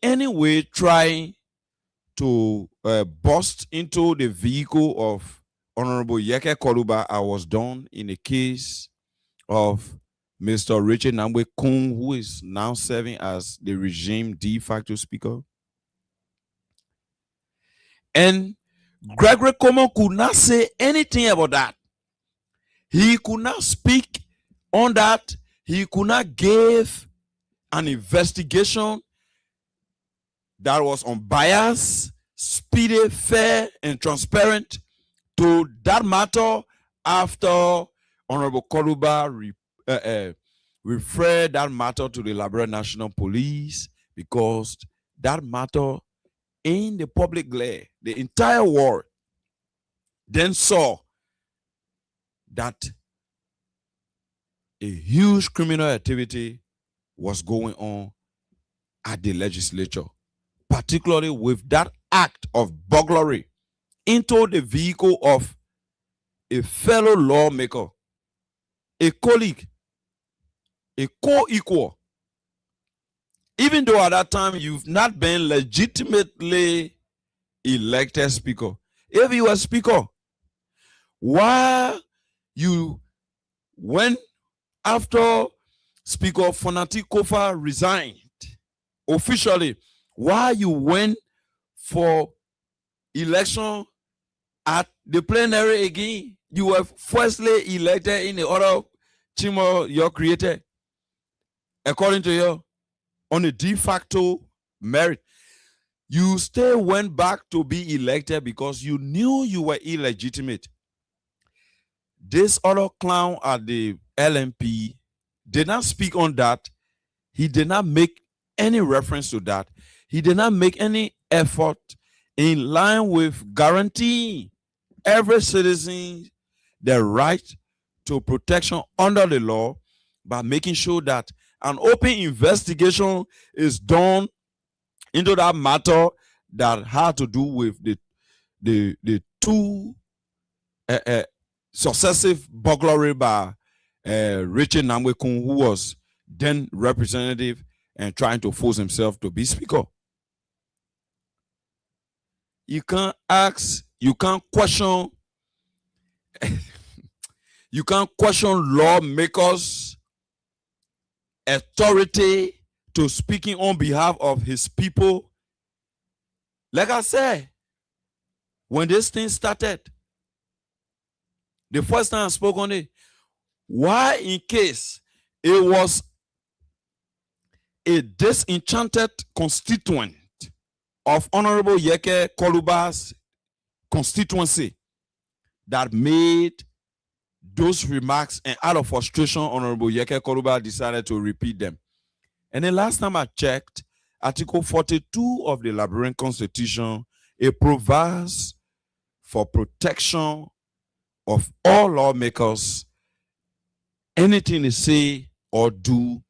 any way trying to bust into the vehicle of Honorable Yeke Koluba, I was done in a case of Mr. Richard Nambwe Kung, who is now serving as the regime de facto speaker. And Gregory Como could not say anything about that. He could not speak on that. He could not give an investigation that was unbiased, speedy, fair, and transparent to that matter after Honorable Koluba referred that matter to the Liberia National Police, because that matter in the public glare, the entire world then saw that a huge criminal activity was going on at the legislature, particularly with that act of burglary into the vehicle of a fellow lawmaker, a colleague, a co-equal. Even though at that time you've not been legitimately elected speaker. If you were speaker, why you went after Speaker Fonati Kofa resigned officially, why you went for election at the plenary again? You were firstly elected in the order Chimo you created, according to you, on a de facto merit. You still went back to be elected because you knew you were illegitimate. This other clown at the LMP did not speak on that. He did not make any reference to that. He did not make any effort in line with guaranteeing every citizen the right to protection under the law by making sure that an open investigation is done into that matter that had to do with the two successive burglary by Richard Namwekun, who was then representative and trying to force himself to be speaker. You can't ask, you can't question, you can't question lawmakers' authority to speaking on behalf of his people. Like I said, when this thing started, the first time I spoke on it, why in case it was a disenchanted constituent of Honorable Yeke Koluba's constituency that made those remarks, and out of frustration, Honorable Yeke Koluba decided to repeat them. And the last time I checked, Article 42 of the Liberian Constitution, it provides for protection of all lawmakers, anything they say or do,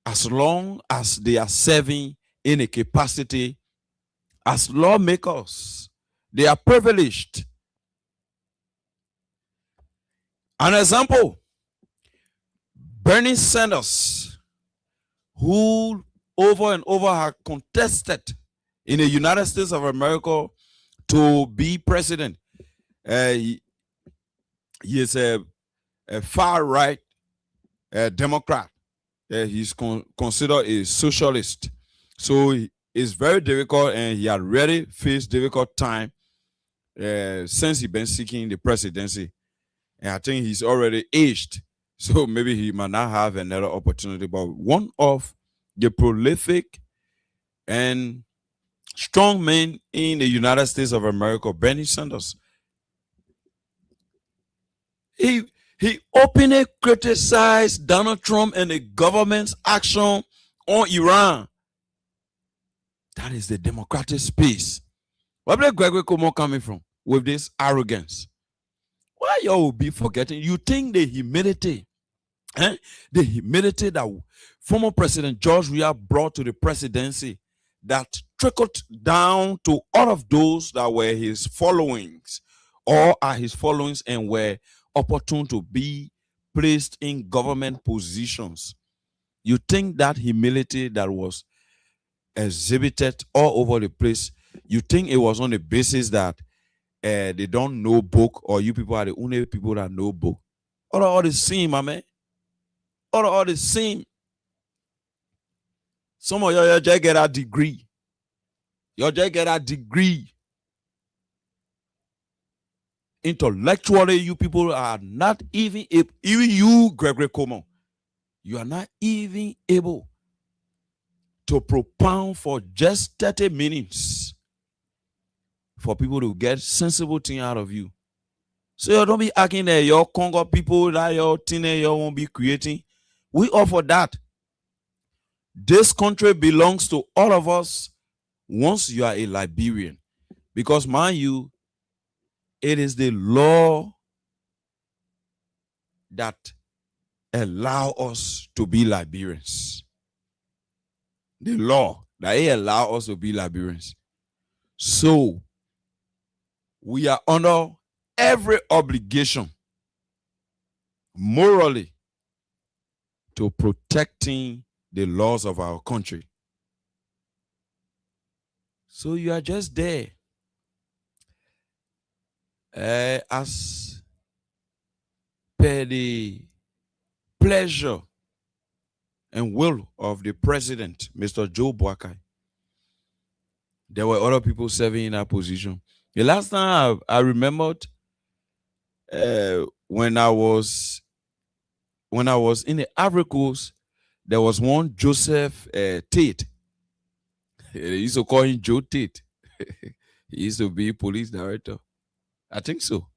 as long as they are serving in a capacity as lawmakers. They are privileged. An example, Bernie Sanders, who over and over had contested in the United States of America to be president. He is a far-right Democrat. He's considered a socialist. So it's very difficult, and he had really faced difficult time since he's been seeking the presidency. And I think he's already aged, so maybe he might not have another opportunity. But one of the prolific and strong men in the United States of America, Bernie Sanders, he openly criticized Donald Trump and the government's action on Iran. That is the democratic space. Where did Gregory Como coming from with this arrogance? Why you will be forgetting? You think the humility, the humility that former President George Weah brought to the presidency, that trickled down to all of those that were his followings or are his followings and were opportune to be placed in government positions. You think that humility that was exhibited all over the place. You think it was on the basis that they don't know book, or you people are the only people that know book? All the same, my man. All the same. Some of you just get a degree. You just get a degree. Intellectually, you people are not even able, even you, Gregory Coleman, you are not even able to propound for just 30 minutes for people to get sensible thing out of you. So you don't be acting that your Congo people, that your teenager won't be creating. We offer that. This country belongs to all of us once you are a Liberian. Because, mind you, it is the law that allow us to be Liberians. The law that it allow us to be Liberians. So we are under every obligation morally to protecting the laws of our country. So you are just there as per the pleasure and will of the president, Mr. Joe Boakai. There were other people serving in that position. The last time I remembered when I was in the Ivory Coast, there was one Joseph Tate. They used to call him Joe Tate. He used to be police director. I think so.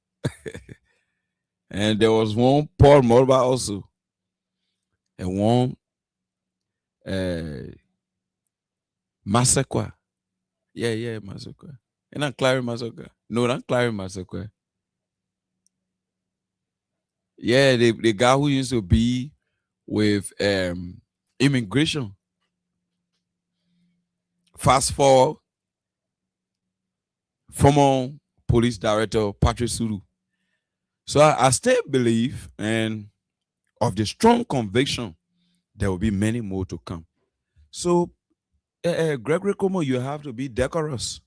And there was one Paul Morba also. And one Masakwa. Yeah, Masakwa. And not Clary Masakwa. No, not Clary Masakwa. Yeah, the guy who used to be with immigration. Fast forward, former police director Patrick Sulu. So I still believe, and of the strong conviction, there will be many more to come. So, Gregory Como, you have to be decorous.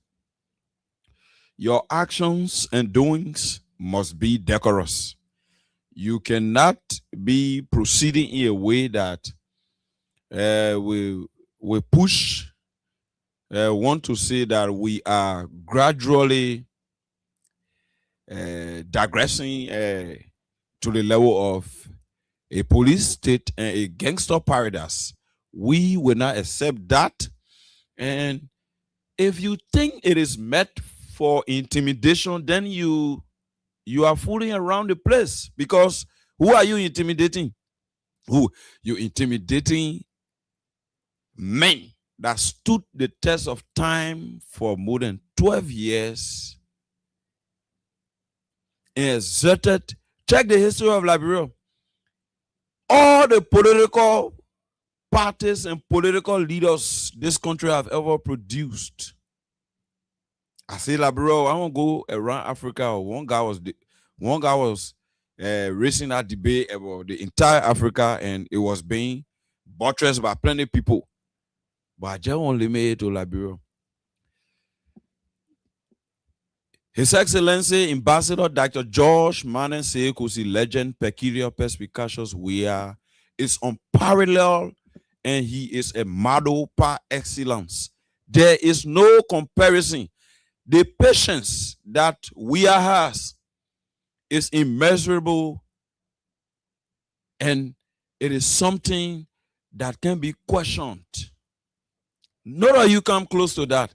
Your actions and doings must be decorous. You cannot be proceeding in a way that we push, want to say that we are gradually digressing to the level of a police state and a gangster paradise. We will not accept that. And if you think it is meant for intimidation, then you are fooling around the place. Because who are you intimidating? Who? You're intimidating men that stood the test of time for more than 12 years and exerted. Check the history of Liberia. All the political parties and political leaders this country have ever produced. I say, Liberia, I want to go around Africa. One guy was racing that debate about the entire Africa, and it was being buttressed by plenty of people. But I just only made it to Liberia. His Excellency Ambassador Dr. George Manen Sekosi, legend, peculiar, perspicacious, is unparalleled, and he is a model par excellence. There is no comparison. The patience that we has is immeasurable, and it is something that can be questioned. None of you come close to that.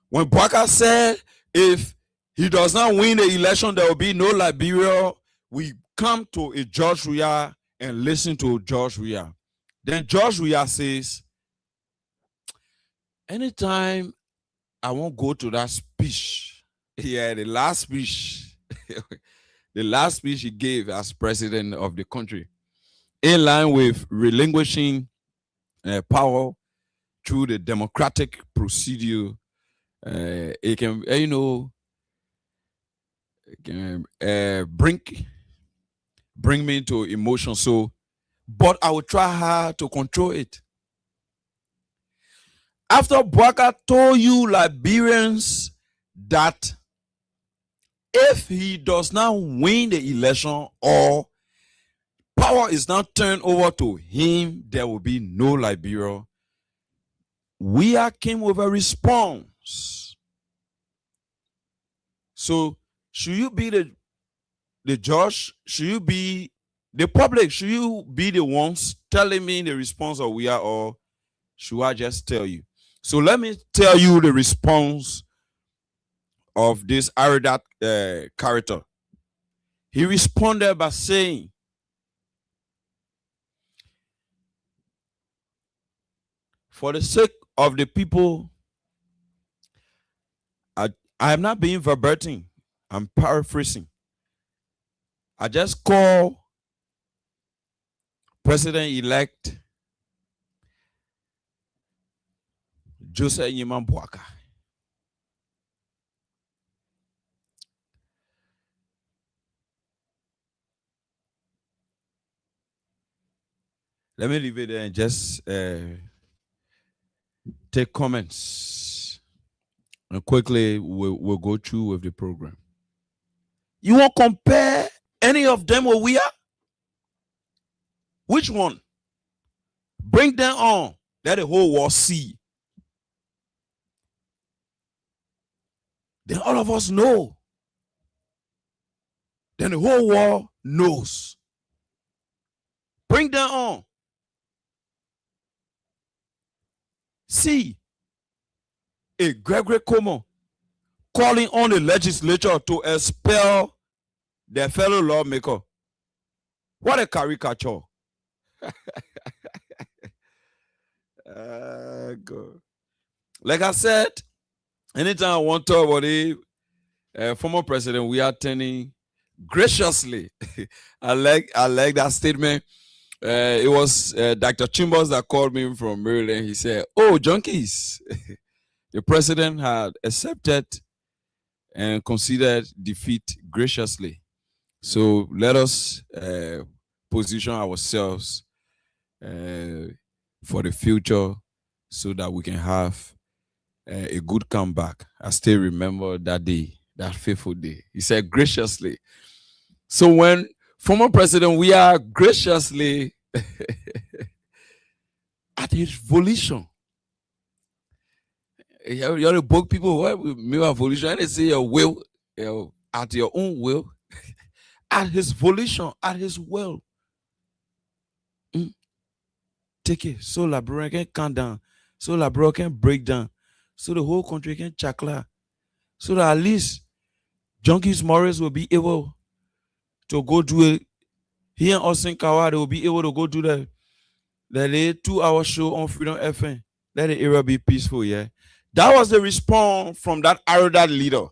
When Baka said, if he does not win the election, there will be no Liberia, we come to a George Weah and listen to George Weah. Then George Weah says, anytime I won't go to that speech, the last speech, the last speech he gave as president of the country, in line with relinquishing power through the democratic procedure, it can, bring me to emotion. So, but I will try hard to control it. After Bouaka told you Liberians that if he does not win the election or power is not turned over to him, there will be no Liberia. We came with a response. So should you be the judge? Should you be the public? Should you be the ones telling me the response of we are, or should I just tell you? So let me tell you the response of this Aradat character. He responded by saying, for the sake of the people, I am not being verbatim, I'm paraphrasing. I just call President-elect Joseph Yiman Bouaka. Let me leave it there and just take comments. And quickly, we'll go through with the program. You won't compare any of them with we are? Which one? Bring them on. Let the whole world see. Then all of us know. Then the whole world knows. Bring them on. See a Gregory Como calling on the legislature to expel their fellow lawmaker. What a caricature. God. Like I said, anytime I want to talk about the former president, we are turning graciously. I like that statement. It was Dr. Chimbos that called me from Maryland. He said, "Oh, junkies, the president had accepted and considered defeat graciously. So let us position ourselves for the future so that we can have a good comeback." I still remember that day, that fateful day. He said graciously. So when former president, we are graciously at his volition. You're the book people, what mean by volition? And they say your will, at your own will, at his volition, at his will. Take it. So Liberia can calm down. So Liberia can break down. So the whole country can chakla. So that at least Junkies Morris will be able to go do it. He and Austin Kawa, they will be able to go do the 2-hour show on Freedom FM. Let the area be peaceful, yeah. That was the response from that arrogant leader.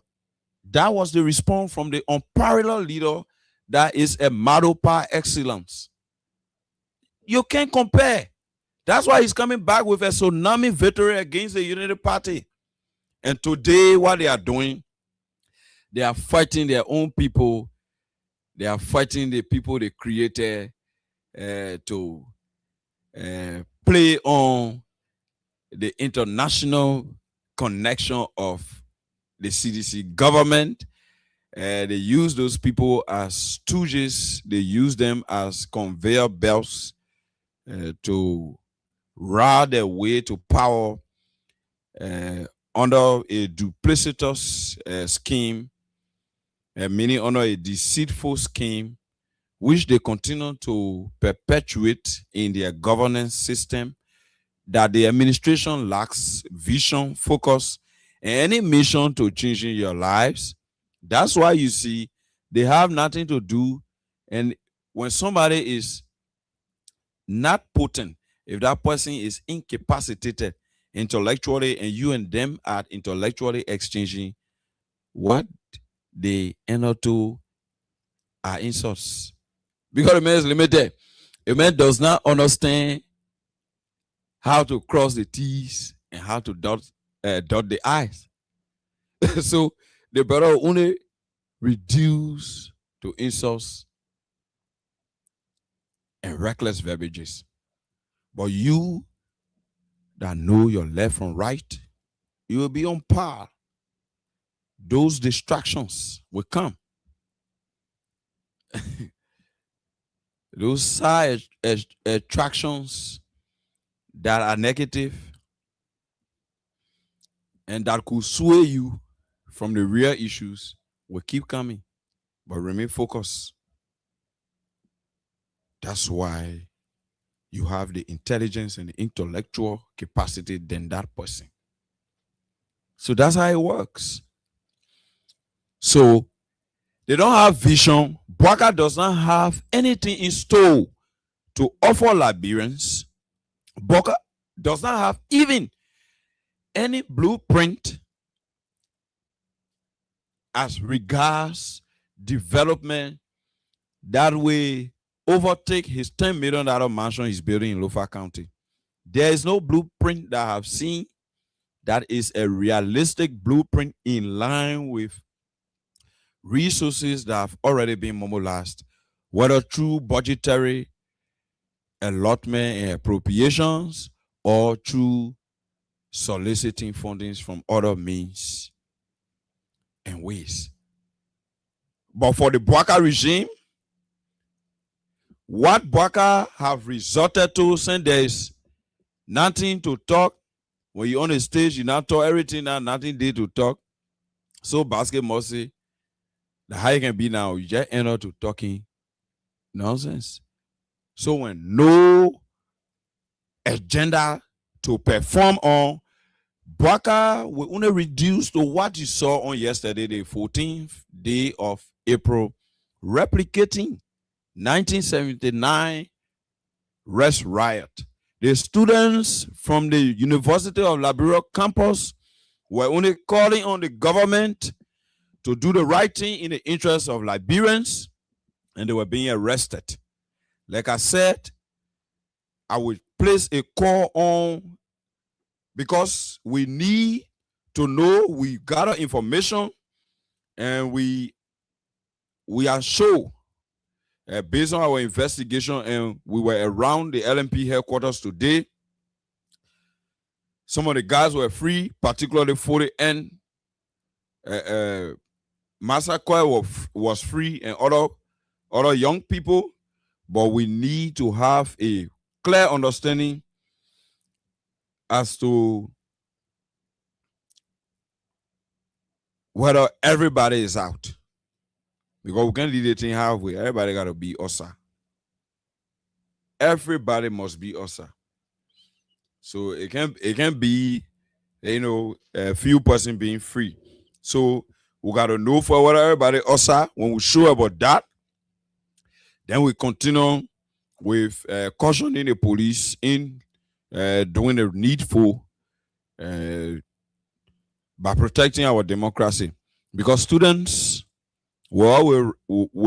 That was the response from the unparalleled leader that is a model par excellence. You can't compare. That's why he's coming back with a tsunami victory against the Unity Party. And today, what they are doing, they are fighting their own people. They are fighting the people they created to play on the international connection of the CDC government. They use those people as stooges. They use them as conveyor belts to ride their way to power under a duplicitous scheme, meaning under a deceitful scheme, which they continue to perpetuate in their governance system, that the administration lacks vision, focus, and any mission to changing your lives. That's why you see they have nothing to do. And when somebody is not potent, if that person is incapacitated intellectually and you and them are intellectually exchanging, what they end up to are insults. Because the man is limited. A man does not understand how to cross the T's and how to dot the I's. So the brother only reduce to insults and reckless verbiages. But you that know your left from right, you will be on par. Those distractions will come. Those side attractions that are negative and that could sway you from the real issues will keep coming. But remain focused. That's why you have the intelligence and the intellectual capacity than that person. So that's how it works. So they don't have vision. Bwaka does not have anything in store to offer Liberians. Bwaka does not have even any blueprint as regards development that will overtake his $10 million mansion he's building in Lofa County. There is no blueprint that I've seen that is a realistic blueprint in line with resources that have already been mobilized, whether through budgetary allotment and appropriations or through soliciting fundings from other means and ways. But for the Bwaka regime, what Bwaka have resorted to, since there is nothing to talk, when you're on the stage, you now talk everything and nothing there to talk. So basket must say, the high you can be now, you just end up to talking nonsense. So when no agenda to perform on, Bwaka will only reduce to what you saw on yesterday, the 14th day of April, replicating 1979 Rest Riot. The students from the University of Liberia campus were only calling on the government to do the right thing in the interest of Liberians, and they were being arrested. Like I said, I will place a call on, because we need to know, we gather information, and we are sure, based on our investigation, and we were around the LMP headquarters today. Some of the guys were free, particularly 40N. Massacre was free, and other young people. But we need to have a clear understanding as to whether everybody is out. Because we can't leave the thing halfway. Everybody got to be OSA. Everybody must be OSA. So it can be, a few person being free. So we got to know for whether everybody OSA. When we sure about that, then we continue with cautioning the police in doing the needful by protecting our democracy. Because students will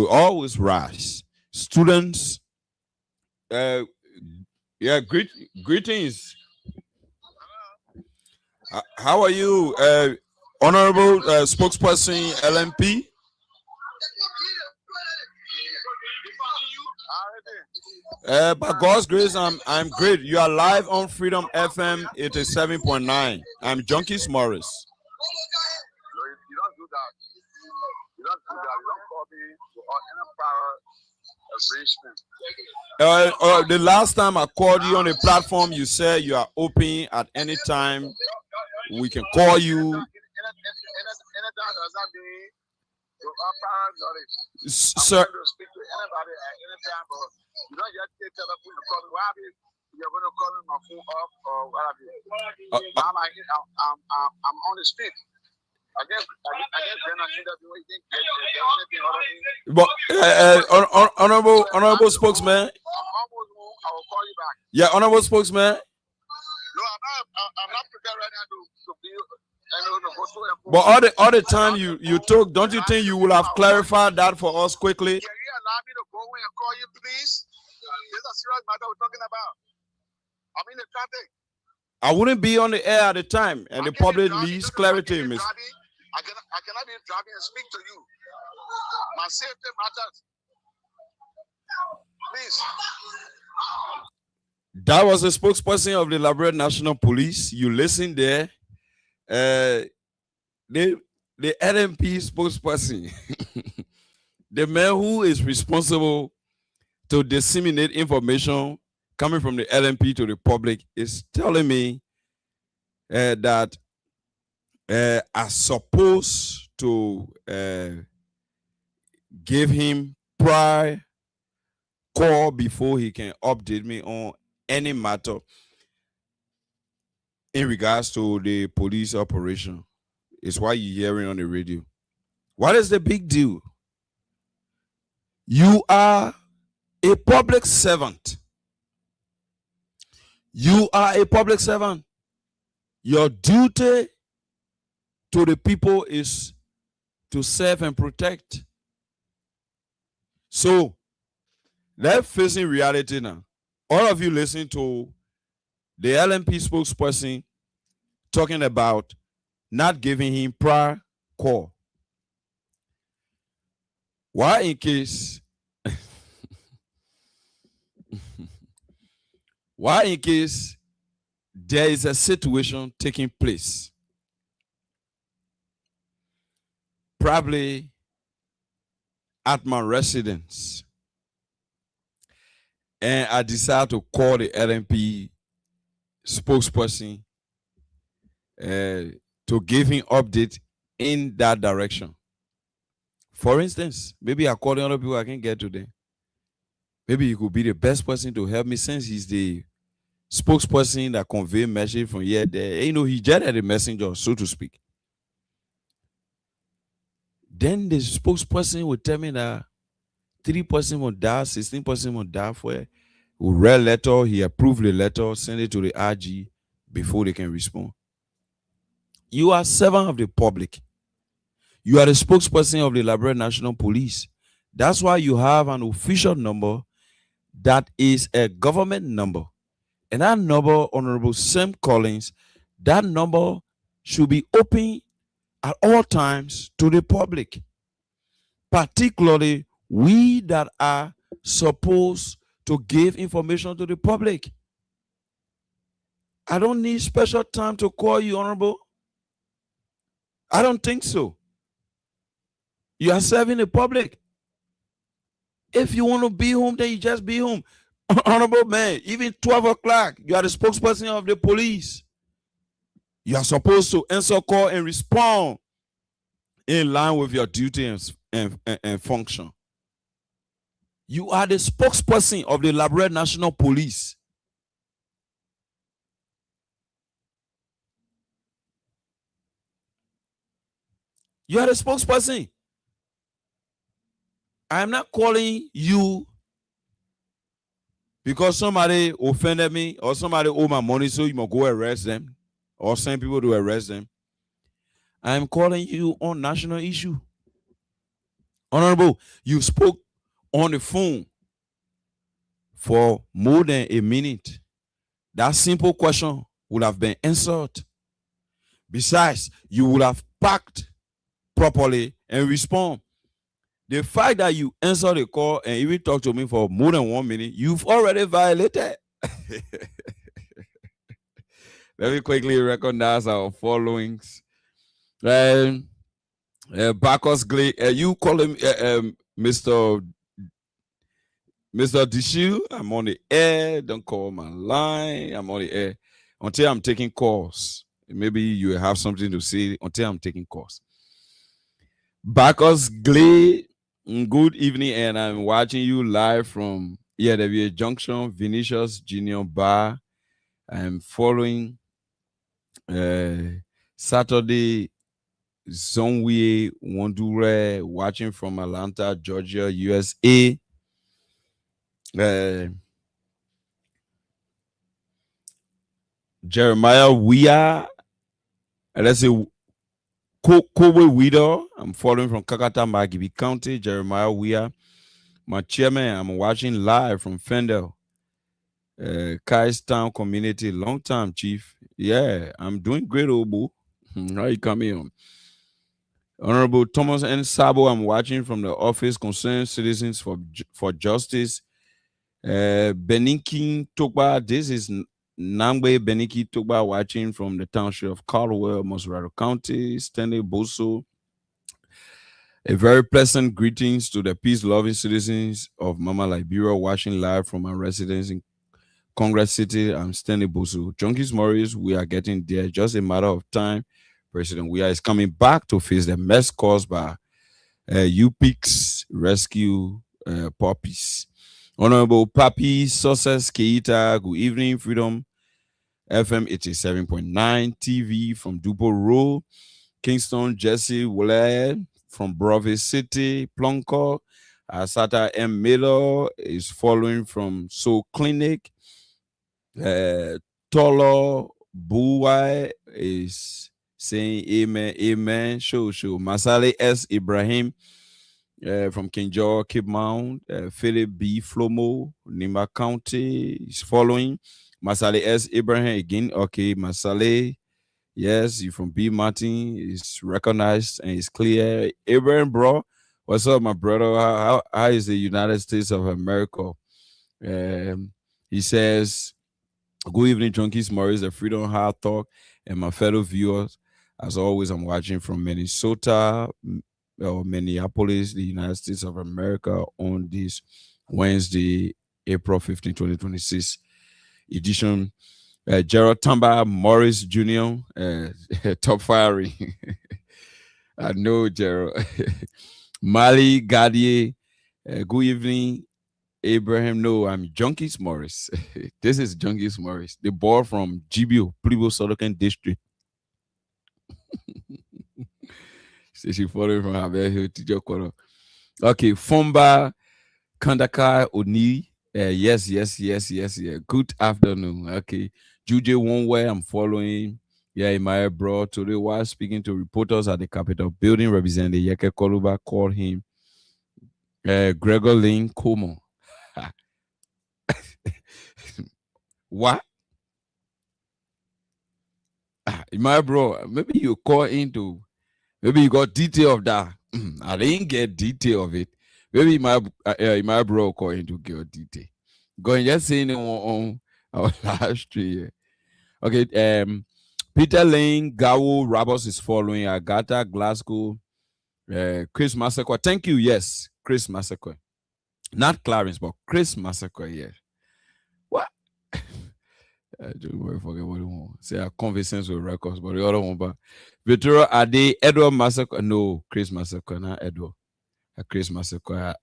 always rise. Students, greetings. How are you, Honorable Spokesperson LMP? By God's grace, I'm great. You are live on Freedom FM 87.9. I'm Junkies Morris. You don't do that. You don't do that. You don't call me or any power of The last time I called you on the platform, you said you are open at any time. We can call you. Anytime does not mean you are power knowledge. Sir. I'm going to speak to anybody at any time, but you don't just take telephone to call me. Why you're going to call me my phone off or what have you? I'm on the street. But honorable spokesman. I will call you back. Yeah, honorable spokesman. No, I'm not prepared right now to be. But all the time you took, don't you think you will have clarified that for us quickly? Can you allow me to go in and call you, please? This is a serious matter we're talking about. I'm in the traffic. I wouldn't be on the air at the time, and the public needs clarity, Miss. I cannot be driving and speak to you. My safety matters. Please. That was a spokesperson of the Liberia National Police. You listen there. The LMP spokesperson, the man who is responsible to disseminate information coming from the LMP to the public, is telling me that I'm supposed to give him prior call before he can update me on any matter in regards to the police operation. It's why you're hearing on the radio. What is the big deal? You are a public servant. You are a public servant. Your duty to the people is to serve and protect. So, let's face in reality now. All of you listen to the LMP spokesperson talking about not giving him prior call. Why, in case there is a situation taking place, probably at my residence, and I decide to call the LMP spokesperson to give him update in that direction. For instance, maybe I call the other people I can get today. Maybe he could be the best person to help me, since he's the spokesperson that convey message from here there. He just the messenger, so to speak. Then the spokesperson will tell me that 3% will die, 16% will die for it. We read letter, he approved the letter, send it to the RG before they can respond. You are servant of the public. You are the spokesperson of the Liberia National Police. That's why you have an official number that is a government number. And that number, Honorable Sam Collins, that number should be open at all times to the public. Particularly we that are supposed to give information to the public. I don't need special time to call you, Honorable. I don't think so. You are serving the public. If you want to be home, then you just be home. Honorable man, even 12 o'clock, you are the spokesperson of the police. You are supposed to answer call and respond in line with your duty and function. You are the spokesperson of the Liberia National Police. You are the spokesperson. I am not calling you because somebody offended me or somebody owe my money, so you must go arrest them or send people to arrest them. I am calling you on national issue. Honorable, you spoke on the phone for more than a minute. That simple question would have been answered. Besides, you would have packed properly and respond. The fact that you answer the call and even talk to me for more than 1 minute, you've already violated. Let me quickly recognize our followings. Bacchus Glay, you call him Mr. Dishu. I'm on the air. Don't call my line. I'm on the air until I'm taking calls. Maybe you have something to say until I'm taking calls. Bacchus Glay, good evening, and I'm watching you live from EWA Junction, Vinicius Junior Bar. I'm following Saturday Zonwe Wondure, watching from Atlanta, Georgia, USA. Jeremiah Weah, let's say Kobe Widow. I'm following from Kakata, Magibi County. Jeremiah Weah, my chairman. I'm watching live from Fendel, Kai's Town community. Long time, Chief. Yeah, I'm doing great, Obu. How you coming on? Honorable Thomas N. Sabo, I'm watching from the Office Concerned Citizens for Justice, Beniki Togba. This is Nangbe Beniki Togba watching from the township of Caldwell, Mosrado County, Stanley Boso. A very pleasant greetings to the peace-loving citizens of Mama Liberia watching live from our residence in Congress City. I'm Stanley Boso. Junkies Morris, we are getting there. Just a matter of time. President Weah is coming back to face the mess caused by UPIC's rescue puppies. Honorable Papi Success Keita, good evening, Freedom FM 87.9 TV from Dupo Road, Kingston, Jesse Wale from Brovis City, Plonko, Asata M. Miller is following from Soul Clinic, Tolo Buwai is saying amen, amen, show. Masale S. Ibrahim from Kinjor, Cape Mount, Philip B. Flomo, Nima County is following. Masale S. Ibrahim again. Okay, Masale, yes, you from B. Martin is recognized and is clear. Abraham, bro, what's up, my brother? How is the United States of America? He says, good evening, Junkies Morris, the Freedom Hard Talk, and my fellow viewers. As always, I'm watching from Minnesota, or Minneapolis, the United States of America, on this Wednesday, April 15, 2026 edition. Gerald Tamba Morris Jr., top firing. I know, Gerald. Mali Gadier, good evening, Abraham. No, I'm Junkies Morris. This is Junkies Morris, the boy from GBO, Plibo Solokan District. So she following from her Hill to Jokoro. Okay, Fomba Kandaka Oni. Yes. Good afternoon. Okay. Juju one way I'm following. Yeah, my bro. Today while speaking to reporters at the Capitol building, Representative Yeke Koluba called him Gregor Lane Como. What? My bro, maybe you call into, maybe you got detail of that. I didn't get detail of it. Maybe my bro call into get detail. Go and just saying on our last stream. Okay, Peter Lane, Gawo, Rabos is following. Agatha, Glasgow, Chris Massacre. Thank you. Yes, Chris Massacre. Not Clarence, but Chris Massacre. Yes. What? I don't forget what he want. Say a conversation with records, but the other one, but Vittorio Ade, Edward Massacre. No, Chris Massacre, not Edward. Chris Massacre.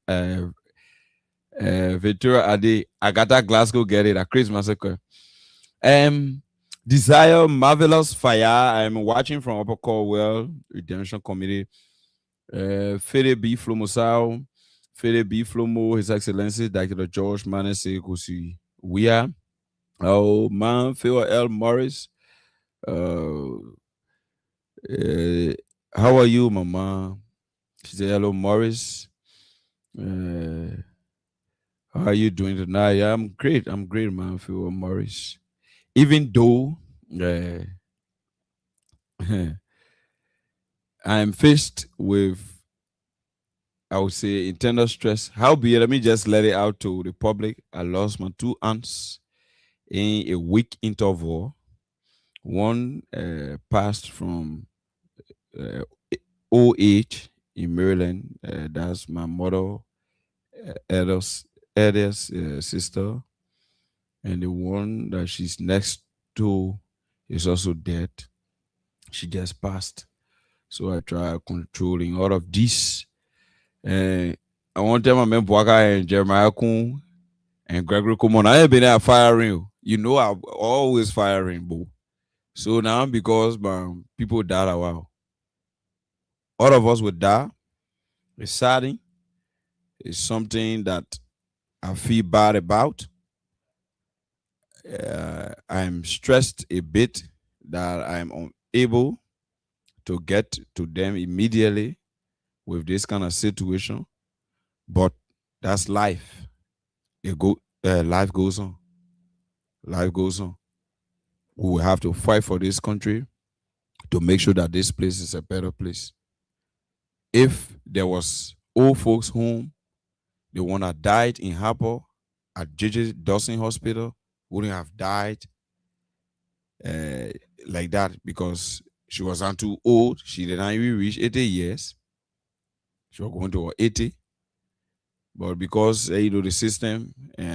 Vittorio Ade, Agatha, Glasgow, get it. Chris Massacre. Desire Marvelous Fire. I'm watching from Upper Caldwell Redemption Committee. Fede B. Flomosao, Fede B. Flomo, His Excellency Dr. George Manese Kusi. We are. Oh man, Phil L. Morris. How are you, Mama? She said, hello, Morris. How are you doing tonight? Yeah, I'm great, man, Phil Morris. Even though I'm faced with, I would say, internal stress. Howbeit, let me just let it out to the public. I lost my 2 aunts in a week interval. One passed from OH in Maryland. That's my mother, eldest sister. And the one that she's next to is also dead. She just passed. So I try controlling all of this. I want to tell my man Boaka and Jeremiah Kun and Gregory Kumon. I ain't been there firing. You know, I'm always firing, boo. So now because people died a while, all of us would die. It's saddening. It's something that I feel bad about. I'm stressed a bit that I'm unable to get to them immediately with this kind of situation. But that's life. Life goes on. Life goes on. We will have to fight for this country to make sure that this place is a better place. If there was old folks home, the one that died in Harper, at J.J. Dawson Hospital wouldn't have died uh, like that because she was not too old. She did not even reach 80 years. She was going to her 80. But because, the system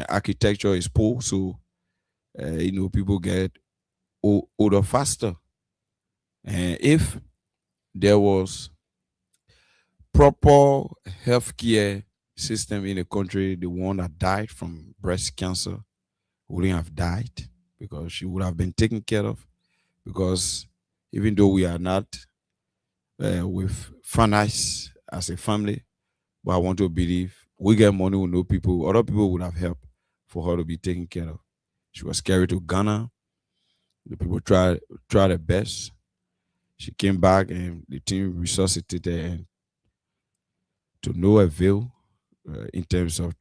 architecture is poor, so, people get older faster. And if there was proper healthcare system in the country, the one that died from breast cancer wouldn't have died because she would have been taken care of. Because even though we are not with finance as a family, but I want to believe we get money, we know people, other people would have helped for her to be taken care of. She was carried to Ghana. The people tried their best. She came back and the team resuscitated and to no avail in terms of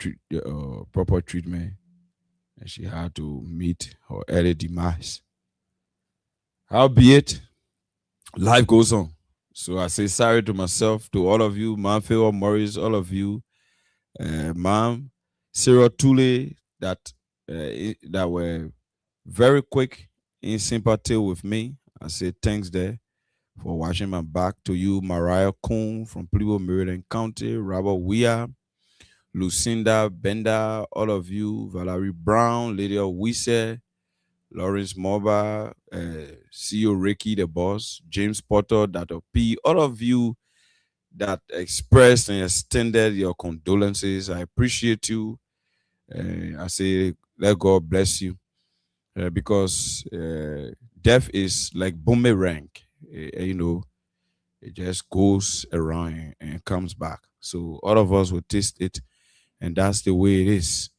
proper treatment. And she had to meet her early demise. Howbeit, life goes on. So I say sorry to myself, to all of you, Manfield, Morris, all of you, Mom, Sarah Tule, that were very quick in sympathy with me. I say thanks there for watching my back. To you, Mariah Kuhn from Plebo, Maryland County, Robert Weir, Lucinda Bender, all of you, Valerie Brown, Lydia Wisse, Lawrence Moba, CEO Ricky the Boss, James Potter, Dr. P, all of you that expressed and extended your condolences. I appreciate you. I say, let God bless you. Because death is like boomerang. It just goes around and comes back. So all of us will taste it, and that's the way it is.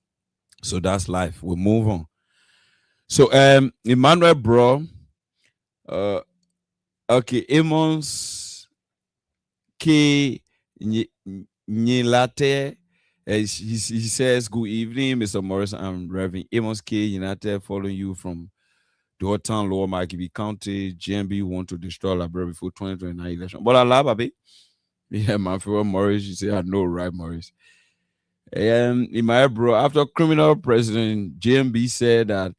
So that's life. We'll move on. So Emmanuel bro, okay, Amos K Nyilate. He says, good evening, Mr. Morris. I'm Reverend Amos K. United, following you from Doortown, Lower Makibi County. GMB want to destroy library before 2029 election. But I love baby. Yeah, my favorite Morris. You say I know, right, Morris? In my bro, after criminal president, GMB said that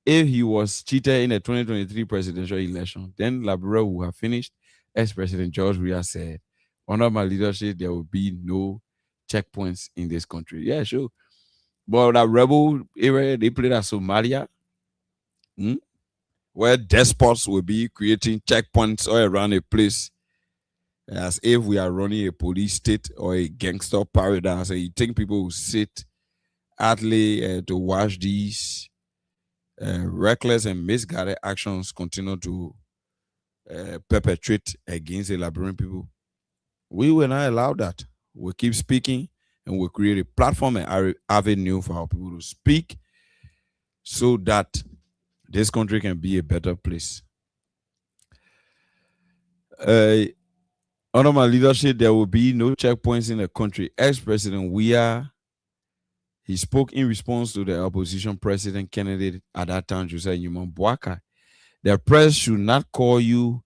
if he was cheated in the 2023 presidential election, then Labrador would have finished. Ex-President George Weah said, under my leadership, there will be no checkpoints in this country. Yeah, sure. But that rebel area, they played at Somalia, where despots will be creating checkpoints all around a place as if we are running a police state or a gangster paradise. And you think people will sit idly to watch these reckless and misguided actions continue to perpetrate against the Liberian people? We will not allow that. We'll keep speaking and we'll create a platform and avenue for our people to speak so that this country can be a better place. Under my leadership, there will be no checkpoints in the country. Ex-President Weah, he spoke in response to the opposition president candidate at that time, Jose Newman Boaka. The press should not call you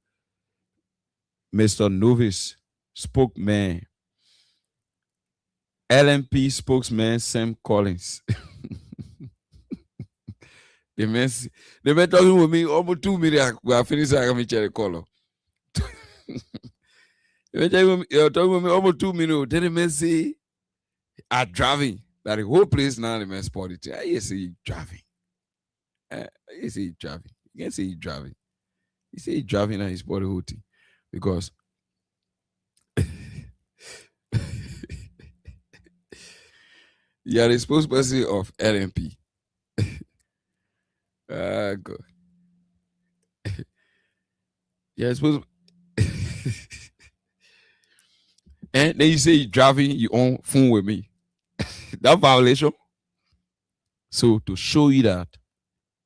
Mr. Novice spokesman. LMP spokesman Sam Collins. They been talking with me almost 2 minutes. We are finishing. I can check the color. They been talking with me almost 2 minutes. Then the man say, "I'm driving." That the whole place now the man spotted. I say driving. You say driving. You can't say he driving. He say he driving and he's body whole thing because. You are the spokesperson of LMP. God. Yeah, supposed. And then you say you're driving your own phone with me. That violation. So to show you that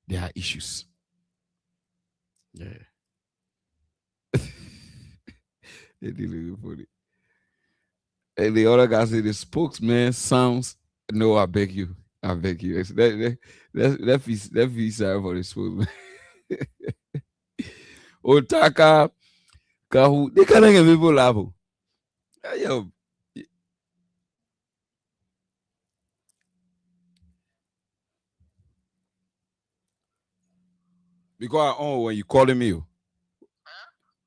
there are issues. Yeah. They did funny. And the other guy said the spokesman sounds. No, I beg you. I beg you. That feels sorry for the spokesman. Otaka Kahu. They can't get people laugh. Yo. Because I on when you calling me. Eh?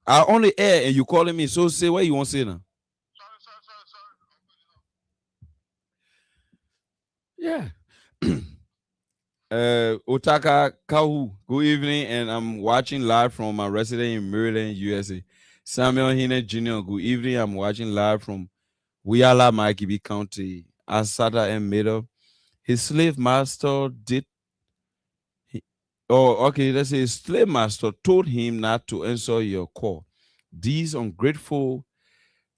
I only air and you calling me. So say what you want to say now. Sorry. Yeah. Otaka Kahu, good evening, and I'm watching live from my resident in Maryland, USA. Samuel Hine Jr., good evening. I'm watching live from Wiyala, Maikibi County, Asada and Middle. His slave master did. Oh, okay. Let's say his slave master told him not to answer your call. These ungrateful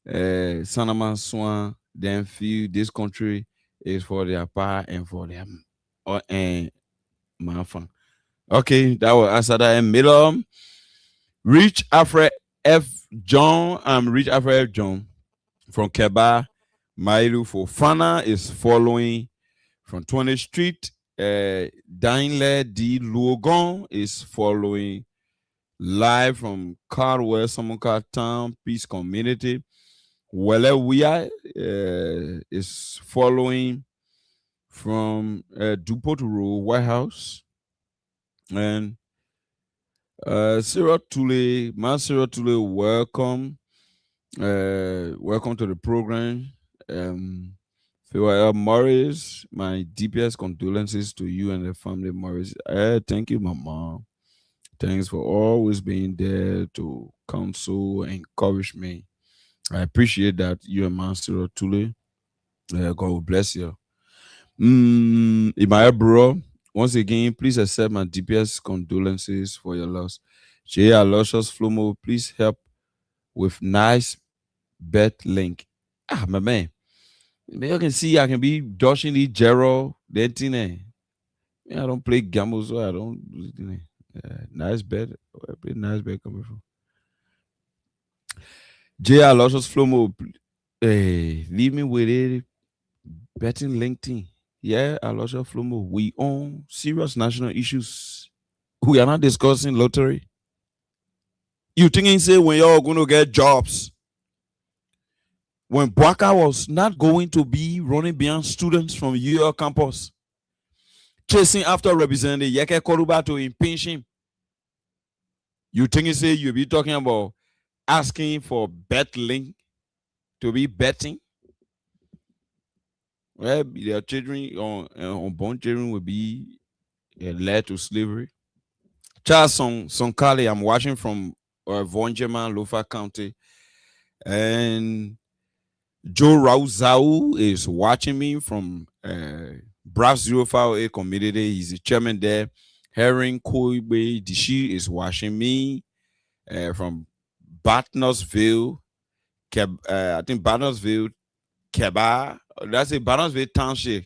Sanaman Swan then feel this country is for their power and for their and my. Okay, that was Asada and Middle. Rich Alfred F. John. Rich Alfred F. John from Keba. Mailu Fofana is following from 20th Street. Dainle D. Luogon is following live from Cardwell, Samuka Town, Peace Community. Wele Wia is following from Dupont Road, White House. And Sarah Tule, my Sarah Tule, welcome. Welcome to the program. Phil Morris, my deepest condolences to you and the family, Morris. Thank you, Mama. Thanks for always being there to counsel and encourage me. I appreciate that, you and Master Tule. God will bless you. Imaya bro, once again, please accept my deepest condolences for your loss. Jay Aloysius Flomo, please help with nice bet link. My man. Maybe you can see I can be dodging the Gerald, that thing. I don't play gamble, so I don't. Nice bet. Where play nice bet coming from? J.R. Aloysius Flomo, hey, leave me with it. Betting LinkedIn. Yeah, Aloysius Flomo, we own serious national issues. We are not discussing lottery. You thinking say when you're going to get jobs? When Bwaka was not going to be running behind students from UL campus, chasing after representative Yeke Koruba to impeach him. You think say you be talking about asking for bet link to be betting? Well, their children unborn children will be led to slavery. Charles Sonkali, I'm watching from Vonjema, Lofa County, and Joe Rauzau is watching me from Brass 058 community. He's the chairman there. Herring Koibe Dishi is watching me from Bartnosville, I think Bartnosville, Keba. That's a Bartnosville Township.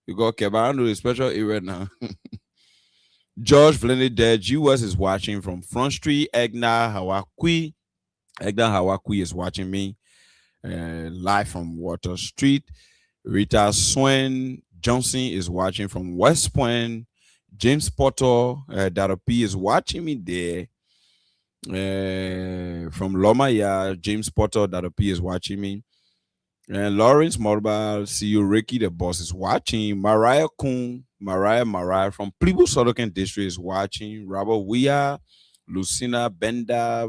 You got Keba, I know a special area now. George Vlenet there, US is watching from Front Street, Egna Hawakui. Egna Hawakui is watching me live from Water Street. Rita Swen Johnson is watching from West Point. James Potter, Dara P is watching me there. From Lomaya, James Potter, Dara P is watching me. And Lawrence Morba, CEO Ricky, the boss is watching. Mariah Kuhn, Mariah from Plibu Sodokan District is watching. Robert Weir, Lucina Benda,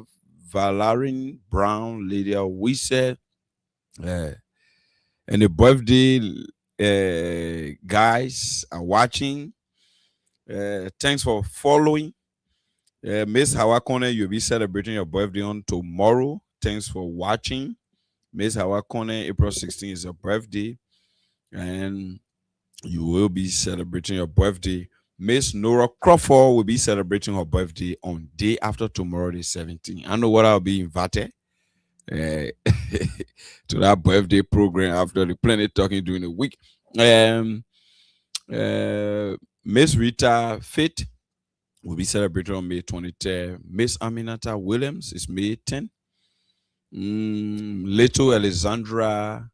Valarin Brown, Lydia Wisse, and the birthday guys are watching. Thanks for following. Miss Hawakone, you'll be celebrating your birthday on tomorrow. Thanks for watching. Miss Hawakone, April 16th is your birthday, and you will be celebrating your birthday. Miss Nora Crawford will be celebrating her birthday on day after tomorrow, the 17th. I know what I'll be invited to that birthday program after the Planet Talking during the week. Miss Rita Fit will be celebrating on May 23rd. Miss Aminata Williams is May 10th. Little Alexandra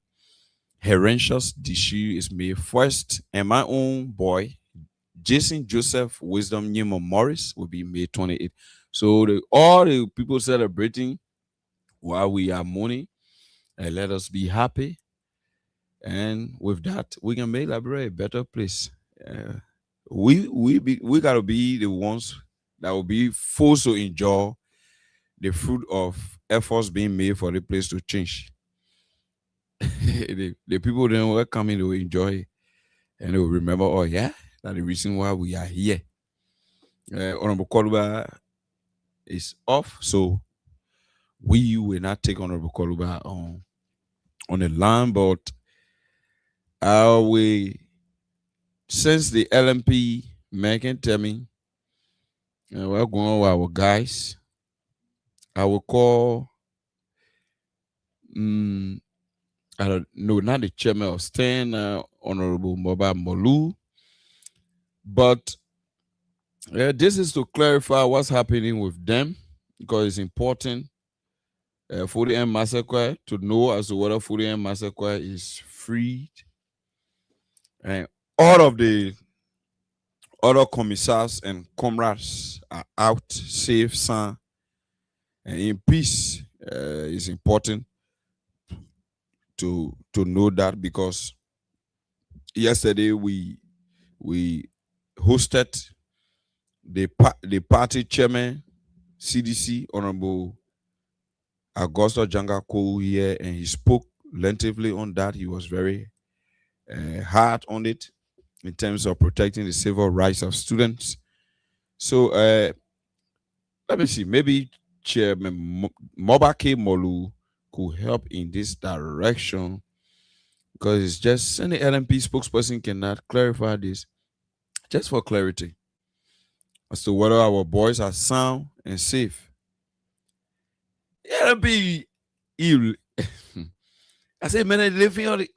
Herentius Dishu is May 1st. And my own boy, Jason Joseph Wisdom Nemo Morris, will be May 28th. So all the people celebrating while we are mourning, let us be happy. And with that, we can make Liberia a better place. We gotta be the ones that will be forced to enjoy the fruit of efforts being made for the place to change. The people then were coming to enjoy it, and they will remember, oh yeah, that's the reason why we are here. Honorable Koluba is off, so we will not take Honorable Koluba on the line, but we since the LMP man can tell me we're going with our guys. I will call I don't know, not the chairman of STAN, Honorable Moba Molu, but this is to clarify what's happening with them because it's important for the massacre to know as to whether for the massacre is freed. And all of the other commissars and comrades are out, safe, sound, and in peace. It's important to know that because yesterday we hosted the party chairman CDC Honorable Augusto Jangako here, and he spoke lengthily on that. He was very hard on it in terms of protecting the civil rights of students. So let me see, maybe Chairman Mobake Molu could help in this direction because it's just any LMP spokesperson cannot clarify this. Just for clarity as to whether our boys are sound and safe. LMP, I say, man, living on the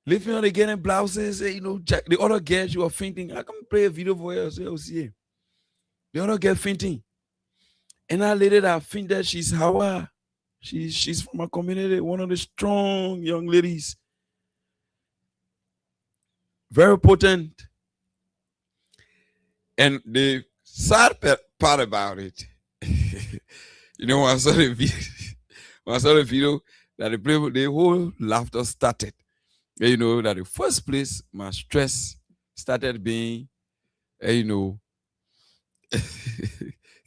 living on the getting blouses, the other girls you are fainting. I can play a video for you, so you'll see it. The other girl fainting. And that lady that fainted, she's Hawa. She's from a community, one of the strong young ladies. Very potent. And the sad part about it, when I saw the video, that the whole laughter started. That the first place my stress started being,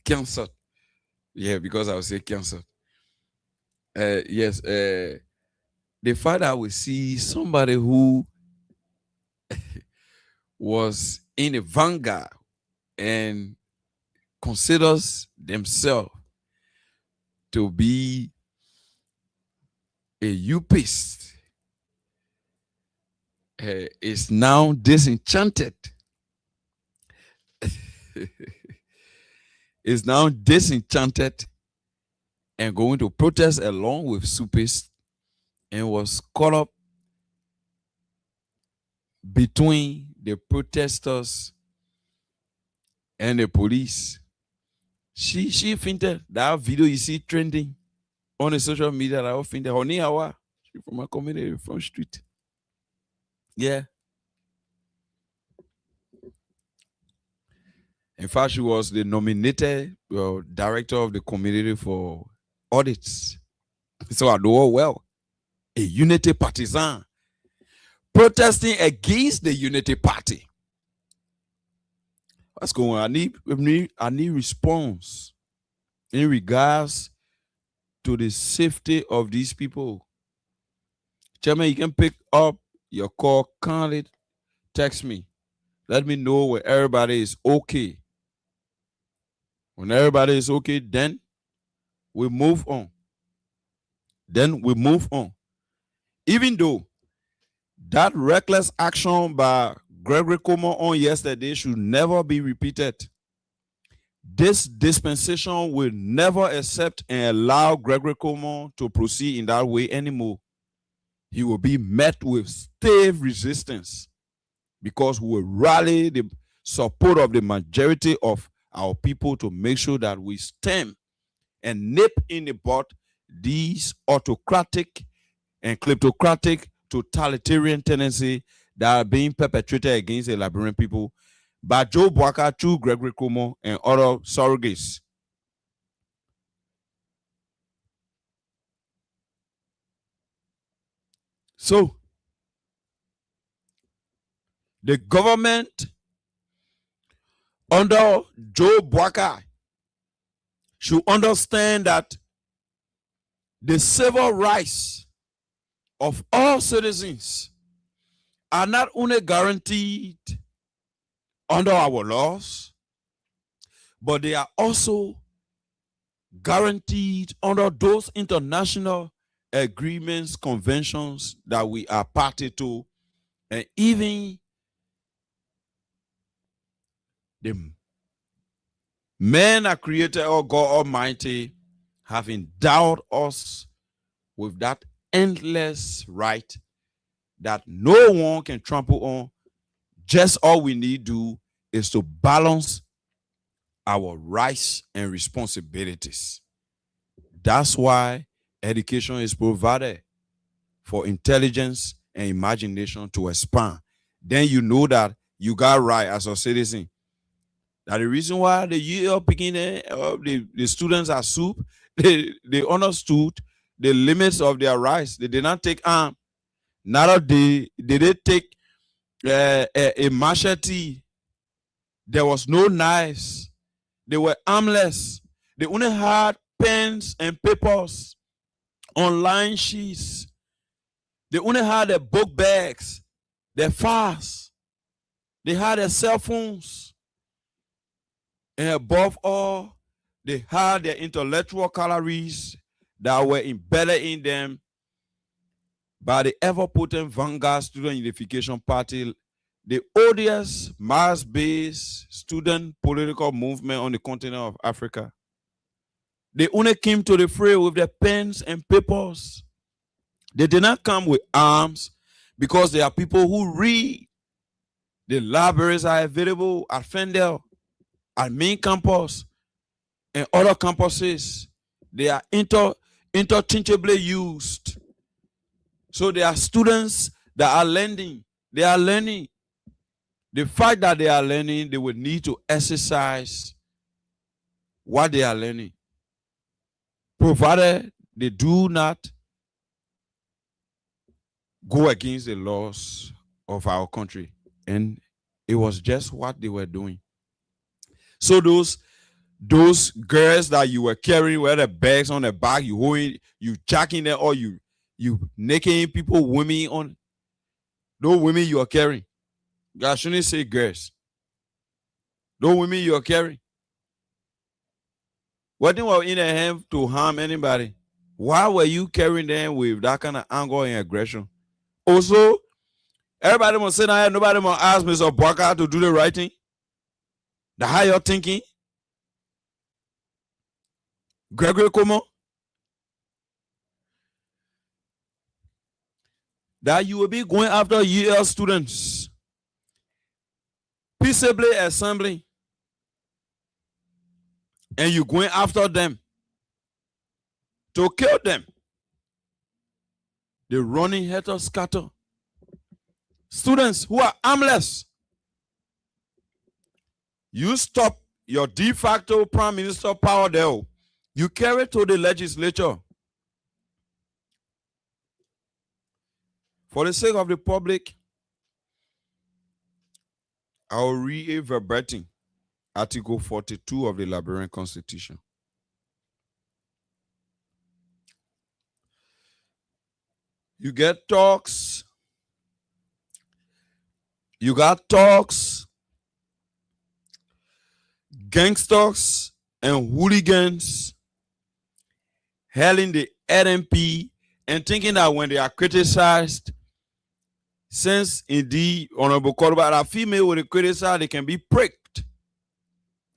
cancer. Yeah, because I would say cancer. Yes, the fact that we see somebody who was in the vanguard and considers themselves to be a UPist is now disenchanted. Is now disenchanted and going to protest along with Supist and was caught up between the protesters and the police. She fainted. That video you see trending on the social media, that fainted. Honey Hawa, she from a community from street. Yeah. In fact, she was the nominated director of the community for audits. So I know her well. A unity partisan protesting against the unity party. What's going on? I need response in regards to the safety of these people. Chairman, you can pick up your call, kindly text me. Let me know when everybody is okay. When everybody is okay, then we move on. Even though that reckless action by Gregory Como on yesterday should never be repeated. This dispensation will never accept and allow Gregory Como to proceed in that way anymore. He will be met with stiff resistance because we will rally the support of the majority of our people to make sure that we stem and nip in the bud these autocratic and kleptocratic totalitarian tendency that are being perpetrated against the Liberian people by Joe Boaka, Chu Gregory Como, and other surrogates. So, the government under Joe Boakai should understand that the civil rights of all citizens are not only guaranteed under our laws, but they are also guaranteed under those international agreements, conventions that we are party to, and even the men that created our God Almighty have endowed us with that endless right that no one can trample on. Just all we need to do is to balance our rights and responsibilities. That's why education is provided for intelligence and imagination to expand. Then you know that you got right as a citizen. That the reason why the year picking the students are soup, they understood the limits of their rights. They did not take arm. Neither they did take a machete. There was no knives. They were armless. They only had pens and papers, online sheets. They only had their book bags, their files. They had their cell phones. And above all, they had their intellectual calories that were embedded in them by the ever-potent Vanguard Student Unification Party, the odious mass-based student political movement on the continent of Africa. They only came to the fray with their pens and papers. They did not come with arms because there are people who read. The libraries are available at Fendel, at main campus, and other campuses. They are interchangeably used. So there are students that are learning. They are learning. The fact that they are learning, they will need to exercise what they are learning, provided they do not go against the laws of our country. And it was just what they were doing. So those girls that you were carrying with the bags on the back, you holding, you jacking them, or you naked people, women on those women you are carrying. God shouldn't say girls. Those women you are carrying. What thing was in their hand to harm anybody? Why were you carrying them with that kind of anger and aggression? Also, everybody must say that nobody must ask Mr. Boakai to do the right thing. The how you're thinking. Gregory Como. That you will be going after UL students, peaceably assembling, and you going after them to kill them. The running helter scatter. Students who are armless. You stop your de facto prime minister power there. You carry to the legislature. For the sake of the public, I will read a verbatim Article 42 of the Liberian Constitution. You get talks. You got talks, gangsters, and hooligans hailing the NMP and thinking that when they are criticized, since indeed Honorable Korba, that female when they criticize, they can be pricked.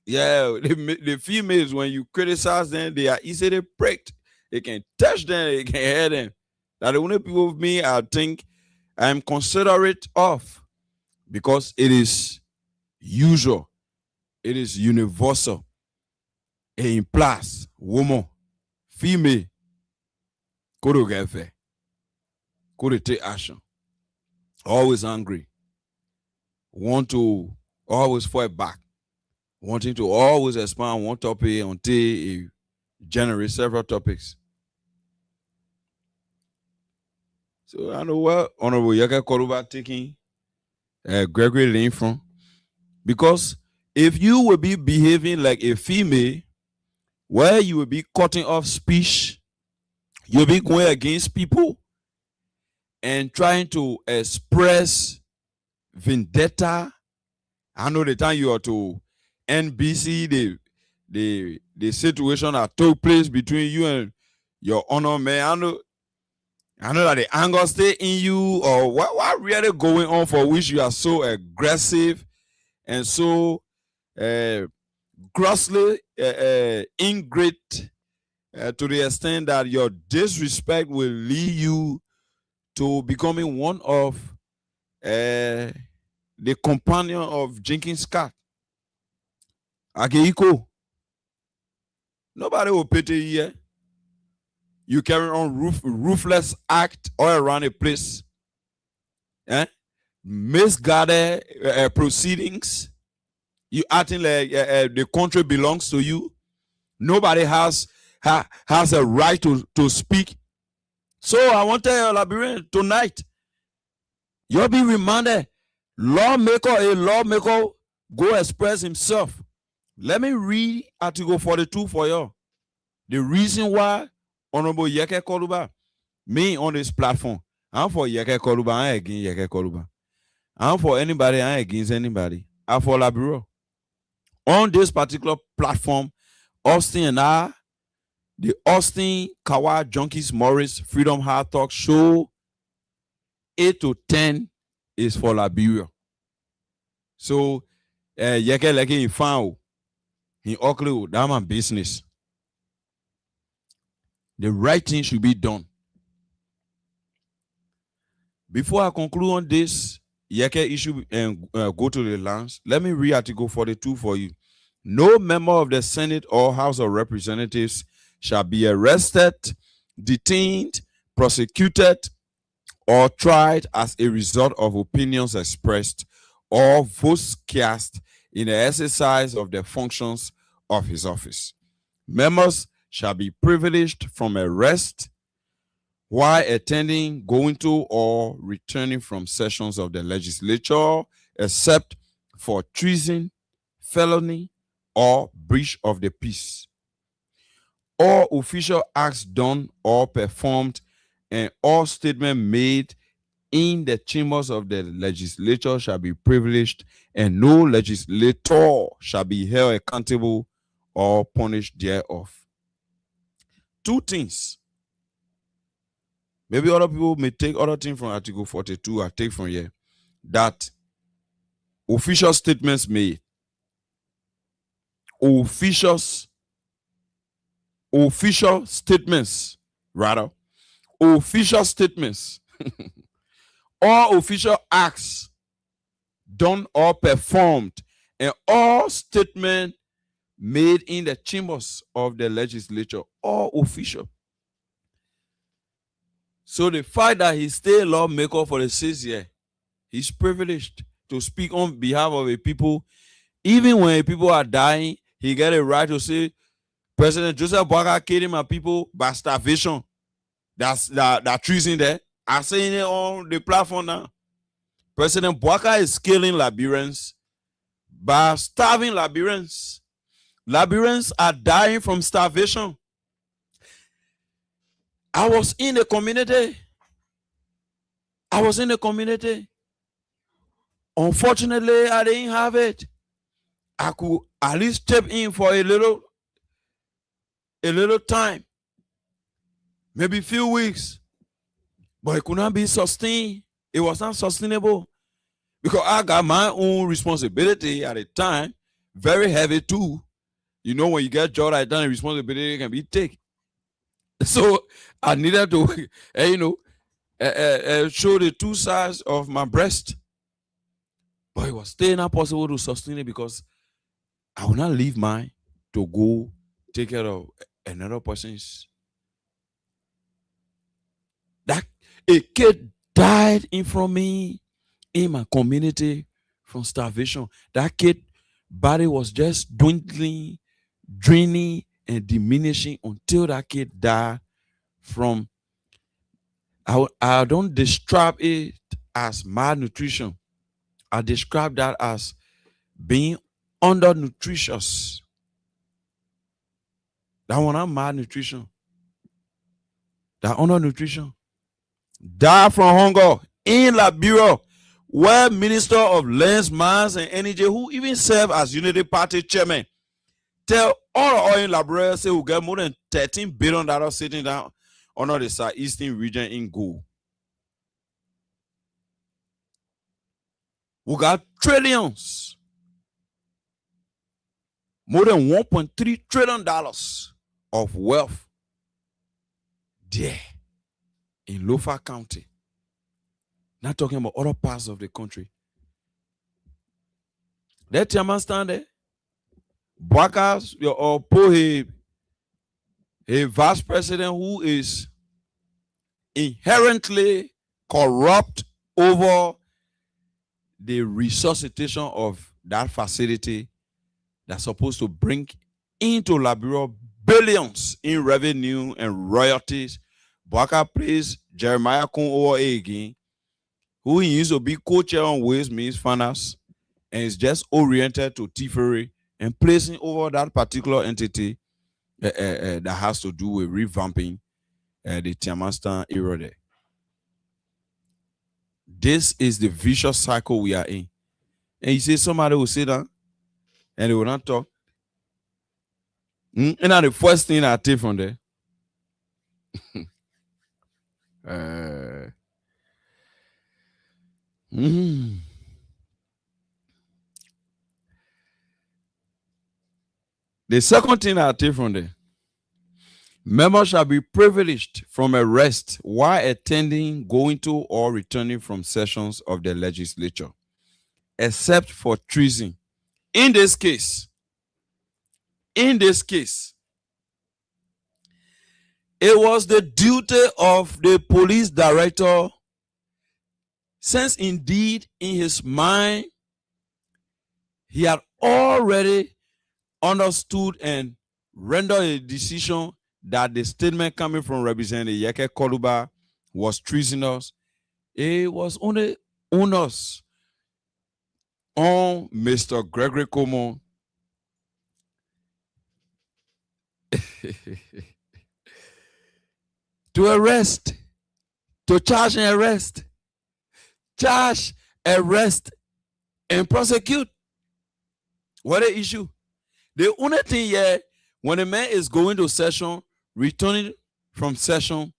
Yeah, the females, when you criticize them, they are easily pricked. They can touch them, they can hear them. That the only people with me, I think I'm considerate of, because it is usual, it is universal. It implies woman, female, could get fair, could take action, always angry, want to always fight back, wanting to always expand one topic until it generates several topics. So I know what Honorable Yaka Koruba taking Gregory Lane from, because If you will be behaving like a female, where you will be cutting off speech, you'll be going against people and trying to express vendetta. I know the time you are to NBC, the situation that took place between you and your honor man. I know that the anger stay in you, or what really going on for which you are so aggressive and so grossly ingrate to the extent that your disrespect will lead you to becoming one of the companion of Jenkins Scott. Akeiko. Nobody will pity you here. You carry on ruthless act all around the place. Misguided proceedings. You acting like the country belongs to you. Nobody has a right to speak. So I want to tell you, Liberian, tonight, you'll be reminded, a lawmaker, go express himself. Let me read Article 42 for you. The reason why Honorable Yeke Koluba, me on this platform, I'm for Yeke Koluba, I ain't against Yeke Koluba. I'm for anybody, I ain't against anybody. I'm for Laburo. On this particular platform, Austin and I, the Austin Kawa Junkies Morris Freedom Hard Talk Show, 8 to 10 is for Liberia. So, Yeke Leke in Fao, in Oakley, that's my business. The right thing should be done. Before I conclude on this Yeke issue and go to the lines, let me read Article 42 for you. No member of the Senate or House of Representatives shall be arrested, detained, prosecuted, or tried as a result of opinions expressed or votes cast in the exercise of the functions of his office. Members shall be privileged from arrest while attending, going to, or returning from sessions of the legislature, except for treason, felony, or breach of the peace. All official acts done or performed and all statements made in the chambers of the legislature shall be privileged, and no legislator shall be held accountable or punished thereof. Two things. Maybe other people may take other things from Article 42. I take from here that official statements made. Official statements, rather. Official statements. All official acts done or performed, and all statements made in the chambers of the legislature, all official. So the fact that he stay lawmaker for the 6 years, he's privileged to speak on behalf of the people. Even when people are dying, he get a right to say, President Joseph Boakai killing my people by starvation. That's that treason there. I'm saying it on the platform now. President Boakai is killing Liberians by starving Liberians. Liberians are dying from starvation. I was in the community. Unfortunately, I didn't have it. I could at least step in for a little time, maybe a few weeks, but it could not be sustained. It was not sustainable because I got my own responsibility at the time, very heavy too. You know, when you get job like that, the responsibility can be taken. So I needed to, show the two sides of my breast. But it was still not possible to sustain it because I will not leave mine to go take care of another person's. That a kid died in front of me in my community from starvation. That kid body was just dwindling, draining, and diminishing until that kid died from. I don't describe it as malnutrition. I describe that as being undernutritious. That one are malnutrition. That undernutrition. Die from hunger in Liberia, where Minister of Lands, Mines, and Energy, who even serve as Unity Party chairman, tell all oil in Liberia say we get more than $13 billion sitting down under the southeastern region in gold. We got trillions, more than $1.3 trillion of wealth there in Lofa County. Not talking about other parts of the country. That chairman stand there. Bakas or Pohe, a vice president who is inherently corrupt over the resuscitation of that facility that's supposed to bring into Liberia billions in revenue and royalties. Baka plays Jeremiah Kun over again, who he used to be co-chair on Ways, Means, Finance, and is just oriented to thievery and placing over that particular entity that has to do with revamping the Tiamastan era there. This is the vicious cycle we are in. And you say somebody will sit down and they will not talk. And now the first thing I take from there. The second thing I take from there. Members shall be privileged from arrest while attending, going to, or returning from sessions of the legislature, except for treason. In this case, it was the duty of the police director, since indeed in his mind he had already understood and rendered a decision that the statement coming from Representative Yeke Koluba was treasonous. It was only onus on Mr. Gregory Coleman to arrest, to charge and arrest, and prosecute. What the issue? The only thing here, when a man is going to session, returning from session,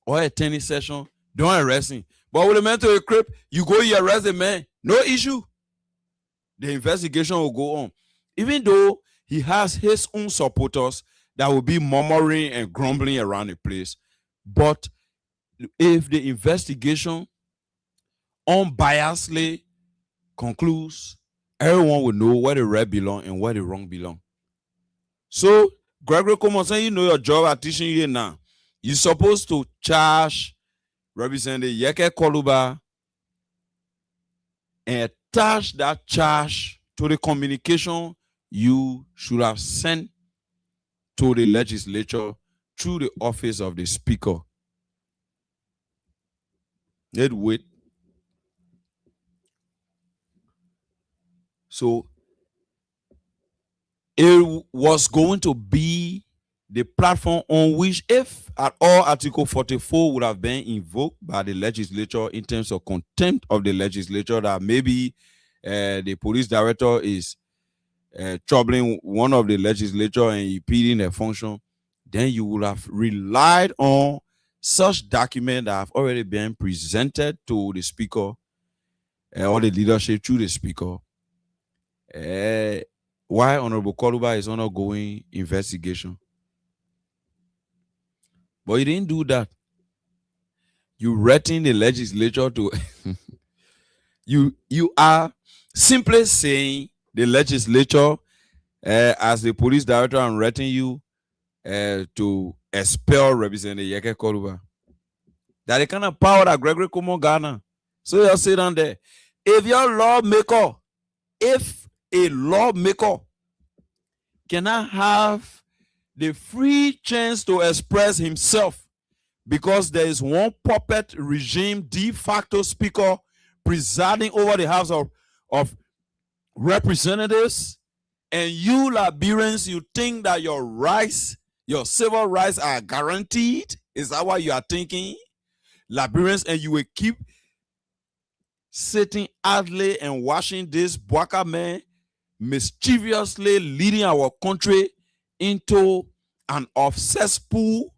or attending session, don't arrest him. But with a man to a crib, you go, you arrest the man, no issue. The investigation will go on. Even though he has his own supporters that will be murmuring and grumbling around the place. But if the investigation unbiasedly concludes, everyone will know where the right belong and where the wrong belong. So, Gregory Coleman saying, you know your job at teaching you now. You're supposed to charge Representative Yeke Koluba and attach that charge to the communication you should have sent to the legislature through the office of the speaker. Let's wait. So it was going to be the platform on which, if at all, Article 44 would have been invoked by the legislature in terms of contempt of the legislature, that maybe the police director is troubling one of the legislature and impeding their function, then you would have relied on such documents that have already been presented to the speaker or the leadership through the speaker. Why Honorable Koluba is undergoing investigation. But you didn't do that. You threaten the legislature to you are simply saying the legislature, as the police director, I'm threatening you to expel Representative Yeke Koluba. That the kind of power that Gregory Coleman Ghana. So you'll sit down there. If a lawmaker cannot have the free chance to express himself because there is one puppet regime de facto speaker presiding over the House of Representatives, And you Liberians, you think that your rights, your civil rights are guaranteed? Is that what you are thinking? Liberians, and you will keep sitting idly and watching this Bwaka man mischievously leading our country into an cesspool,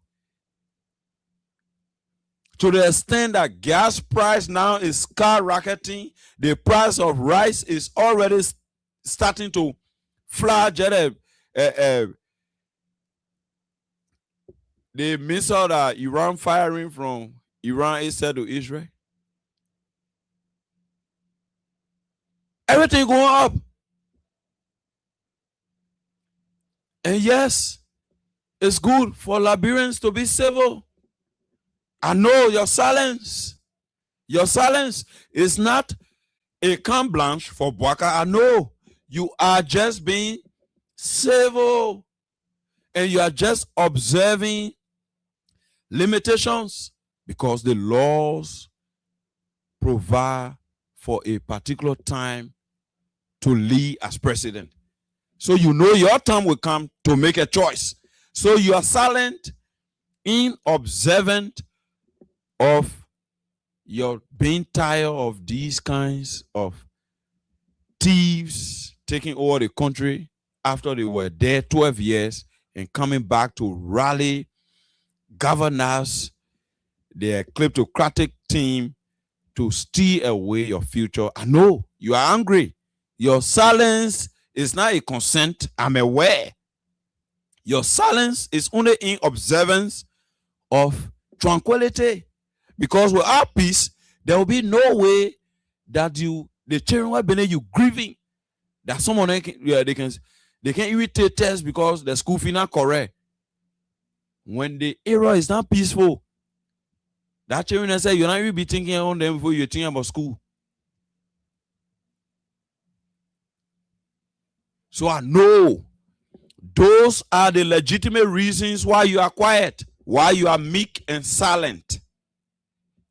to the extent that gas price now is skyrocketing. The price of rice is already starting to fly. The missile that Iran firing from Iran is said to Israel. Everything going up. And yes, it's good for Liberians to be civil. I know your silence is not a carte blanche for Bwaka. I know you are just being civil and you are just observing limitations because the laws provide for a particular time to lead as president. So you know your time will come to make a choice. So you are silent, inobservant of your being tired of these kinds of thieves taking over the country after they were there 12 years and coming back to rally governors, their kleptocratic team, to steal away your future. I know you are angry. Your silence is not a consent. I'm aware. Your silence is only in observance of tranquility. Because without peace, there will be no way that the children will be you grieving that someone they can irritate test because the school fee not correct. When the era is not peaceful, that children say you're not even be thinking on them before you're thinking about school. So I know those are the legitimate reasons why you are quiet, why you are meek and silent.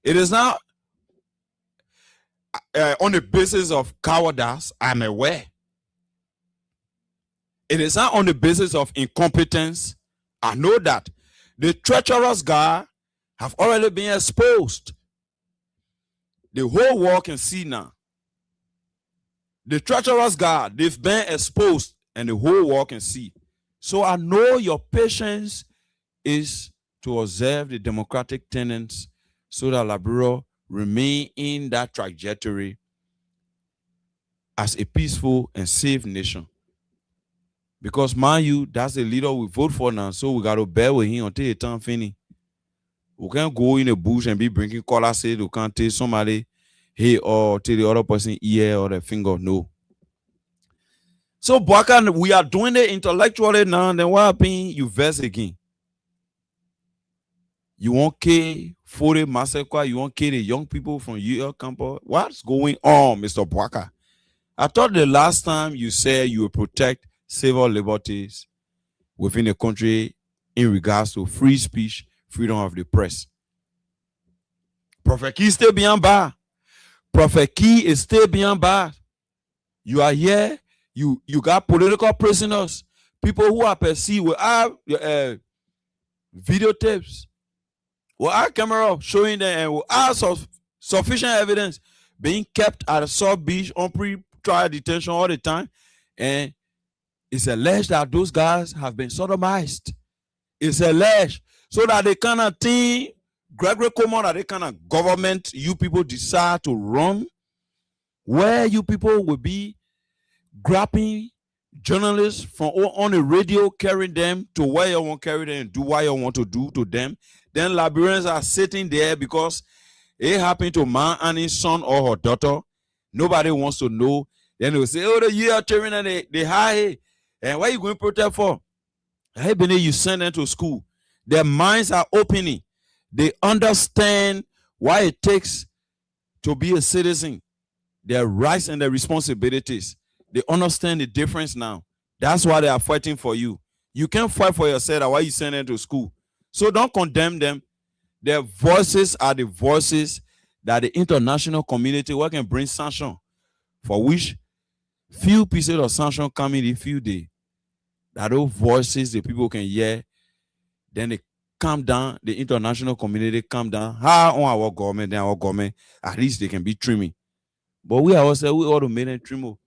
It is not on the basis of cowardice, I'm aware. It is not on the basis of incompetence. I know that. The treacherous guy have already been exposed. The whole world can see now. The treacherous guy, they've been exposed and the whole world can see. So I know your patience is to observe the democratic tenets so that Liberia remain in that trajectory as a peaceful and safe nation. Because mind you, that's the leader we vote for now, so we got to bear with him until the time finish. We can't go in the bush and be drinking cola, say we can't tell somebody, hey, or tell the other person ear or the finger, no. So Bwaka, we are doing it intellectually now, and then what happened? You verse again. You want K40 massacre, you want the young people from your campus. What's going on, Mr. Bwaka? I thought the last time you said you would protect civil liberties within the country in regards to free speech, freedom of the press. Prophet Key still beyond bar. Prophet Key is still beyond bar. You are here. You got political prisoners, people who are perceived with our videotapes, with our camera showing them, and with our sufficient evidence being kept at a South Beach on pre-trial detention all the time. And it's alleged that those guys have been sodomized. It's alleged. So that the kind of thing, Gregory Coleman, that the kind of government you people decide to run, where you people will be grabbing journalists from on the radio, carrying them to where you want to carry them and do what you want to do to them. Then Liberians are sitting there because it happened to man and his son or her daughter. Nobody wants to know. Then they will say, oh, the year children and they high. And what are you going to protect for? Hey, Benny, you send them to school. Their minds are opening. They understand what it takes to be a citizen, their rights and their responsibilities. They understand the difference now. That's why they are fighting for you. You can't fight for yourself. Why you send them to school? So don't condemn them. Their voices are the voices that the international community can bring sanction, for which few pieces of sanction coming in few days. That those voices the people can hear, then they calm down, the international community calm down. How on our government, then our government, at least they can be trimming. But we ourselves, we ought to make them trim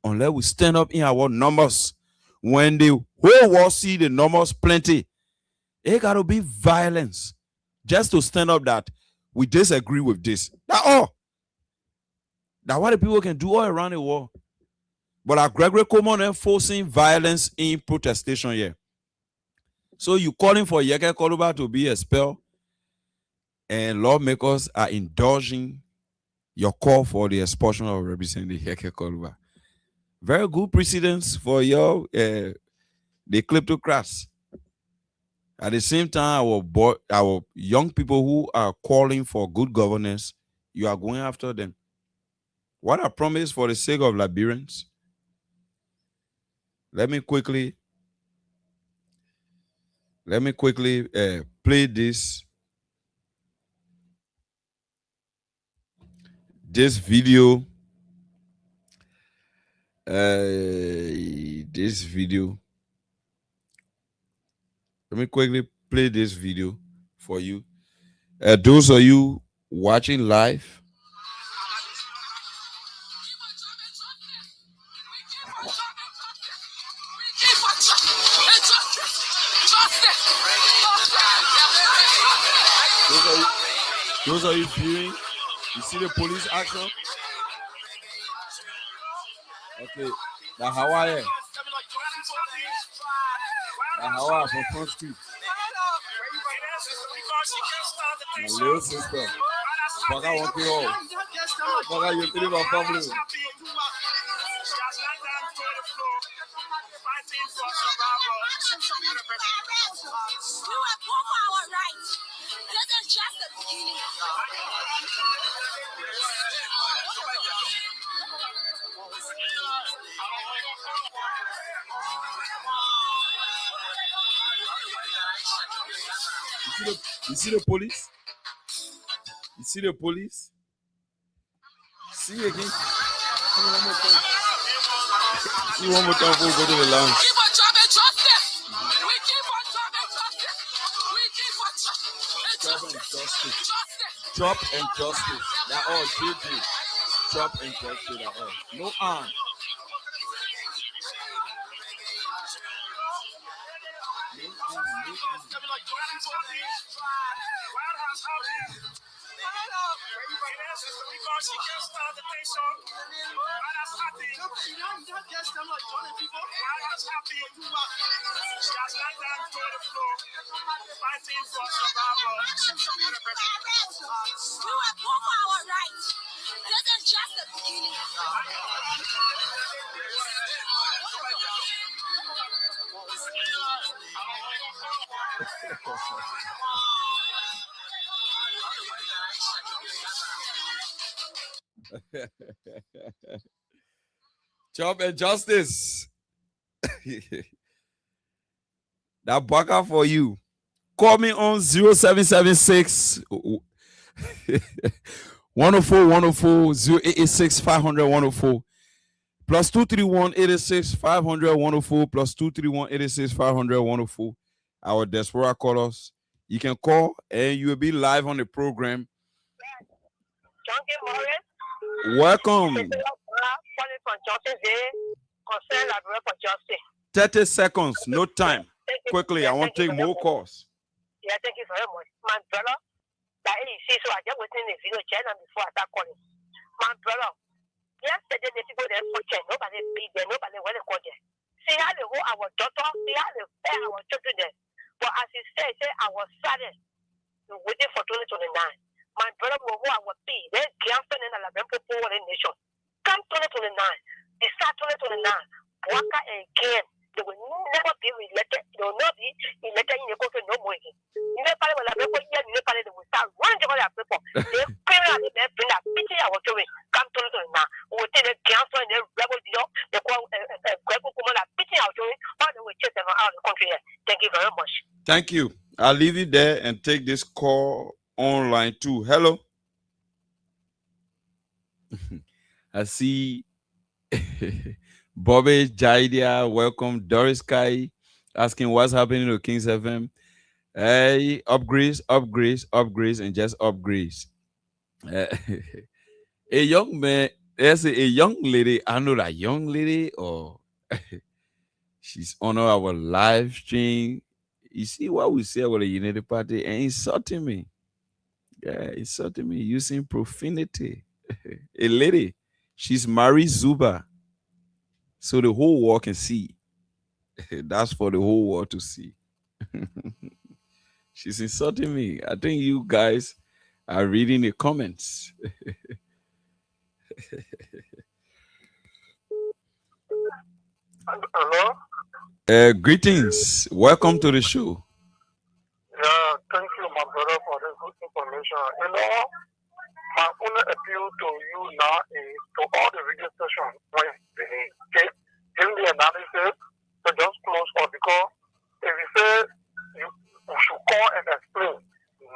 unless we stand up in our numbers. When the whole world see the numbers plenty, it gotta be violence just to stand up that we disagree with this. That's all. That's what the people can do all around the world. But our Gregory Coleman enforcing violence in protestation here. So you calling for Yeke Koluba to be expelled, and lawmakers are indulging your call for the expulsion of Representative Yeke Koluba. Very good precedents for your the kleptocrats. At the same time, our young people who are calling for good governance, you are going after them. What I promise for the sake of Liberians, let me quickly play this video. Let me quickly play this video for you. Those of you watching live, those of you viewing, you see the police action. Okay, now how are you? How are from Front Street? My little sister. Fuck, I want you all. Fuck, I you three of family. We were born for our rights. This is just the beginning. You see the police? You see the police? See again. See one more time. See one more time before we go to the lounge. We keep on job and justice. We keep on job and justice. We keep on Job and justice. Job and justice. That's all. GG. Job and justice. That's all. No harm. We were born for our rights. This is just the beginning. Job and justice. That baka for you. Call me on 0776 104 104 0886 500 104 plus 231 86 500 104 plus 231 86 500 104. Our diaspora callers. You can call and you will be live on the program. Junkie Morris. Welcome. Calling from Justice Day. Concern Library for Justice. 30 seconds, no time. Quickly, I want to take more calls. Yeah, thank you very much. My brother, that is, see, so I just waiting in the video channel before I start calling. My brother, yesterday the people there for check, nobody beat them, nobody went to call them. See how they hold our daughter, see how they pay our children there. But as he said, I was saddened, waiting for 2029. My brother will hold our pay. Then Gambson and Alabama people in the nation. Come 2029, decide 2029, Waka again. They will never be elected. They will not be elected in the country no more again. Nepal will have people here. Nepal they will start running to their people. They bring that pity our children. Come to now. We will take the council and the rebel deal. They call that pity our children. But they will chase them out of the country. Thank you very much. Thank you. I'll leave it there and take this call online too. Hello. I see Bobby Jaidia, welcome. Doris Kai asking what's happening to Kings FM. Hey, upgrades, and just upgrades. Uh, a young man, there's a young lady. I know that young lady, or she's on our live stream. You see what we say about the Unity Party and insulting me. Yeah, insulting me using profanity. A lady, she's Marie Zuba. So the whole world can see. That's for the whole world to see. She's insulting me. I think you guys are reading the comments. Hello? Greetings. Welcome to the show. Yeah, thank you, my brother, for this good information. You know, my only appeal to you now is to all the radio stations when they get in the analysis to just close up, because if you say you should call and explain,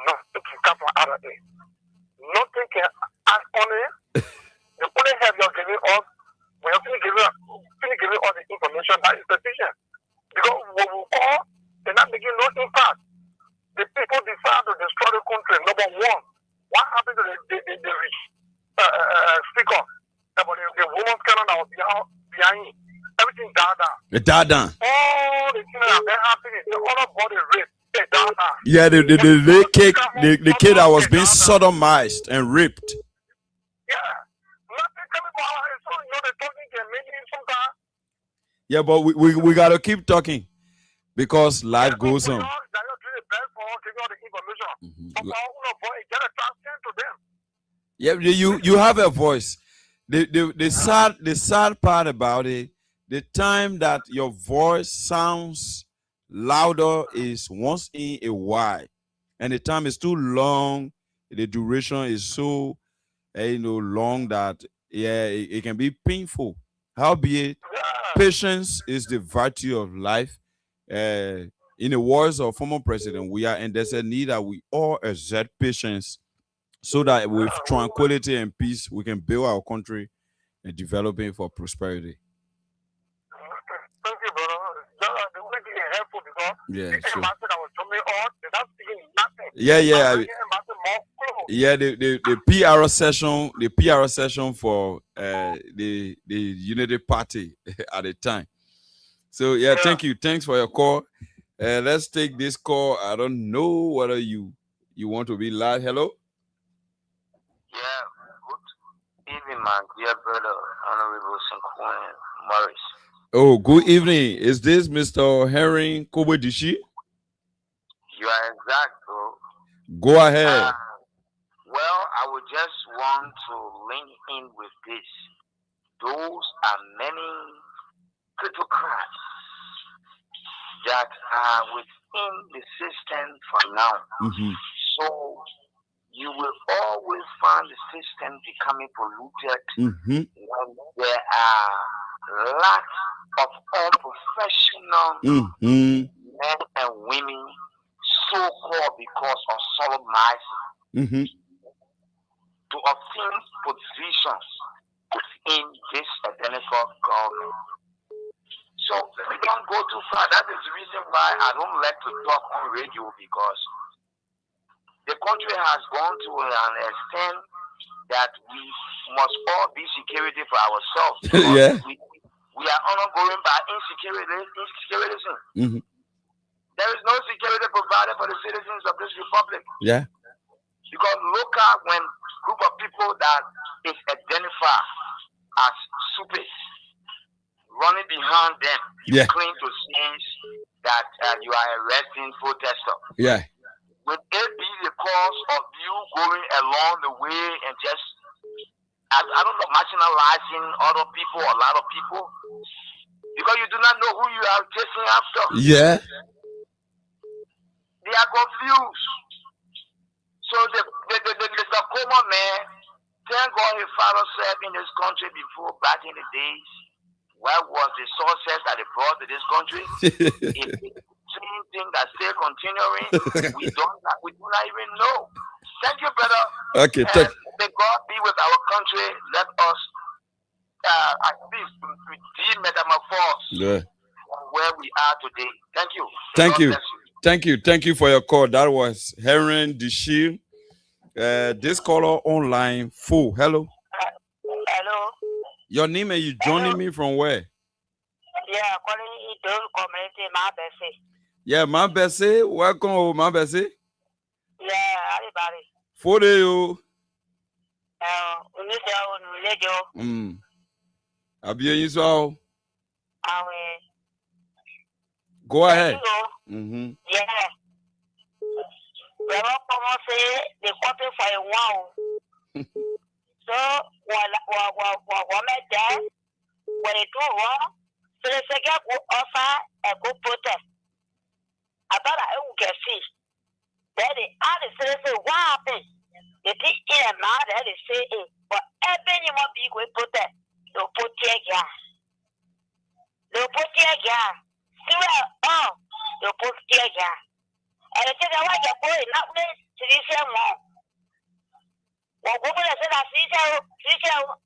nothing can come from other day. Nothing can ask on it. The only help you're giving us, we have finish giving all the information that is sufficient. Because when we call, they're not making no impact. The people decide to destroy the country. Number one, what happened to the rich speaker about the woman's cannon that was behind him? Everything died down. It died down. All the things that are happening, the other body rape, they died down. Yeah, the kid that was being sodomized and raped. Yeah. Nothing coming from our head. So, you know, the talking can make it sometimes. Yeah, but we gotta keep talking because life goes on. Yeah, you have a voice. The sad part about it, the time that your voice sounds louder is once in a while, and the time is too long. The duration is so long that it can be painful. Howbeit, patience is the virtue of life. In the words of former president, and there's a need that we all exert patience so that with tranquility and peace, we can build our country and develop it for prosperity. Thank you, brother. The way being helpful because Yeah, the sure. ambassador was coming on, they're not speaking nothing. Yeah. The PR session for the Unity Party at the time. So yeah, thank you. Thanks for your call. Let's take this call. I don't know whether you want to be live. Hello. Yeah, good evening, my dear brother, Honorable Sinquan Morris. Oh, good evening. Is this Mr. Herring Kobedishi? You are exact, bro. Go ahead. Well, I would just want to link in with this. Those are many cryptocrats that are within the system for now. Mm-hmm. So you will always find the system becoming polluted when there are lack of unprofessional men and women, so-called because of solemnizing, to obtain positions within this identical government. So we don't go too far. That is the reason why I don't like to talk on radio, because the country has gone to an extent that we must all be security for ourselves. Yeah. We are ongoing by insecurity. There is no security provided for the citizens of this republic. Yeah. Because look at when group of people that is identified as super running behind them, you claim to sense that you are arresting protesters. Yeah. Would it be the cause of you going along the way and just, I don't know, marginalizing other people, a lot of people? Because you do not know who you are chasing after. Yeah. They are confused. So the common man, thank God his father served in this country before, back in the days. What was the sources that they brought to this country? It's the same thing that's still continuing. We do not even know. Thank you, brother. Okay. May God be with our country. Let us at least we metamorphose where we are today. Thank you. Thank God you. bless you. Thank you. Thank you for your call. That was Heron Dishil. This caller online full. Hello. Hello. Your name and you joining me from where? Yeah, calling Idol community, my best. Yeah, my Bessie. Welcome, my Bessie. Yeah, everybody. For you. Abiyo. Go ahead. Mm-hmm. Yeah. We are commencé the quarter for a while. So, what made that? When it do wrong, so the second go offer a good protest. I thought I would get see. Then the other say, what happened? The thing in a man that is saying, but every more big with protest, no put tear gas. No put tear gas. See where, no put tear gas. And I said, I want your boy, not this, to this young man. Well, woman said, I see you,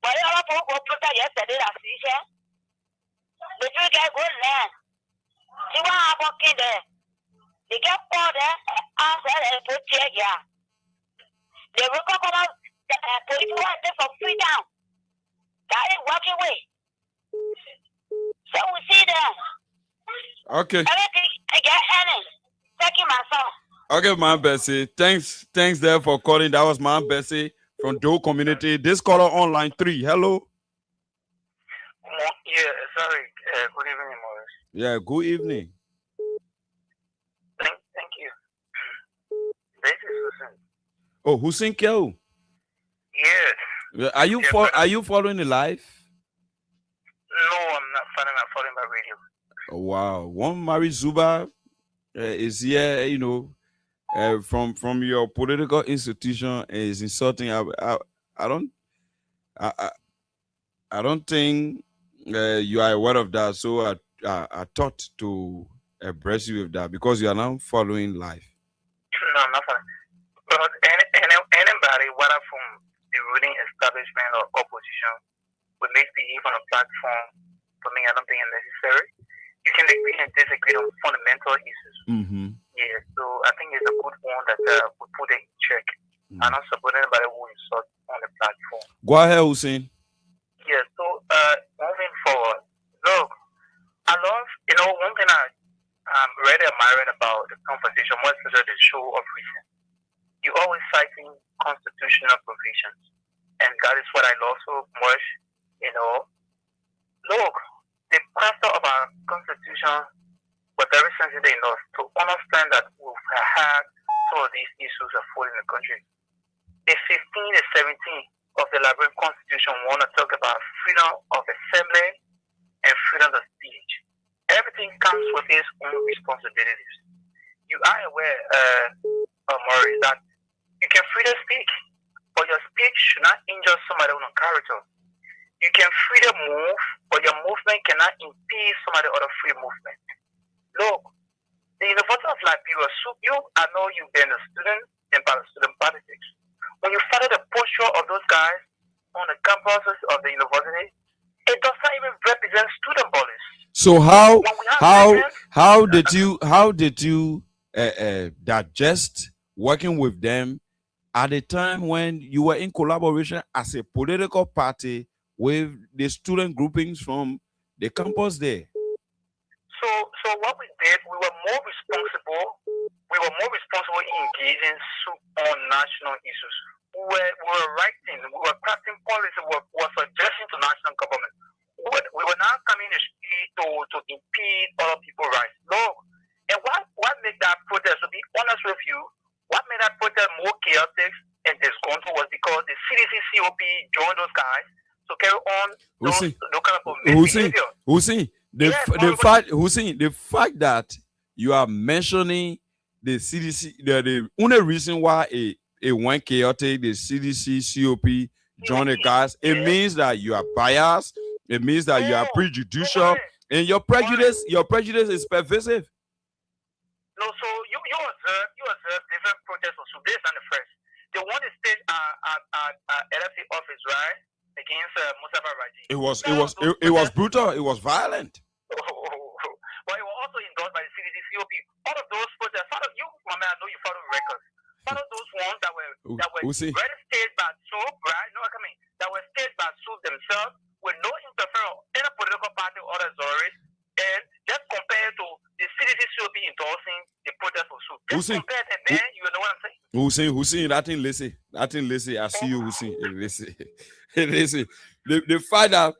but I don't know what protest yesterday, I see you. The three guys go there. See what I'm walking there. They get all there, answer and put tear gas. They will come out, the police want them for freedom. That is walking away. So we see them. Okay. Everything I get any. Taking my son. Okay, my Bessie. Thanks there for calling. That was my Bessie from Doe Community. This caller online 3. Hello. Yeah, sorry. Good evening, Morris. Yeah, good evening. Thank you. This is Hussein. Oh, Hussein Kyo. Yes. Are you following the live? No, I'm not following. I'm following by radio. Oh, wow. One Mary Zuba is here, from your political institution is insulting. I don't think you are aware of that. So I thought to address you with that because you are now following live. No, I'm not following. But anybody, whether from the ruling establishment or opposition, would make believe on a platform. For me, I don't think it's necessary. You can agree and disagree on fundamental issues. Mm-hmm. Yeah, so I think it's a good one that we put it in check. Mm-hmm. I don't support anybody who insult on the platform. Go ahead, Hussein. Yeah, so moving forward, look, I love, one thing I'm really admiring about the conversation, more especially the show of recent. You always citing constitutional provisions, and that is what I love so much. Look, the pastor of our constitution were very sensitive enough to understand that we've had some of these issues afoot in the country. The 15 and 17 of the Liberian Constitution want to talk about freedom of assembly and freedom of speech. Everything comes with its own responsibilities. You are aware, Maurice, that you can freely speak, but your speech should not injure somebody on character. You can freely move, but your movement cannot impede somebody other free movement. Look, the University of Liberia, I know you've been a student in student politics. When you study the posture of those guys on the campuses of the university, it does not even represent student bodies. So how did you digest working with them at the time when you were in collaboration as a political party with the student groupings from the campus there? So what we did, we were more responsible in engaging on national issues. We were writing, we were crafting policy, we were suggesting to national government. We were not coming to speak to impede other people's rights. No. And what made that protest, to be honest with you, what made that protest more chaotic and disgruntled was because the CDC COP joined those guys to carry on those kind of misbehavior. The fact that you are mentioning the CDC, the only reason why it went chaotic, the CDC COP joined the guys, it means that you are biased. It means that you are prejudicial, and your prejudice is pervasive. No, so you observe different protests. So this and the first. The one is staged at LFC office, right? against Mustafa Raji. It was brutal. It was violent. But it was also endorsed by the CDC COP. All of those protests, part of you, my man, I know you follow records. Part of those ones that were very staged by SOOP, right? No, I mean, that were staged by SOOP themselves with no interference in a political party or authorities, and just compared to the CDC COP endorsing the protest for SOOP. Just compare, and then you know what I'm saying? Hussein, that thing, listen. I see you, Hussein. Listen. The fight out.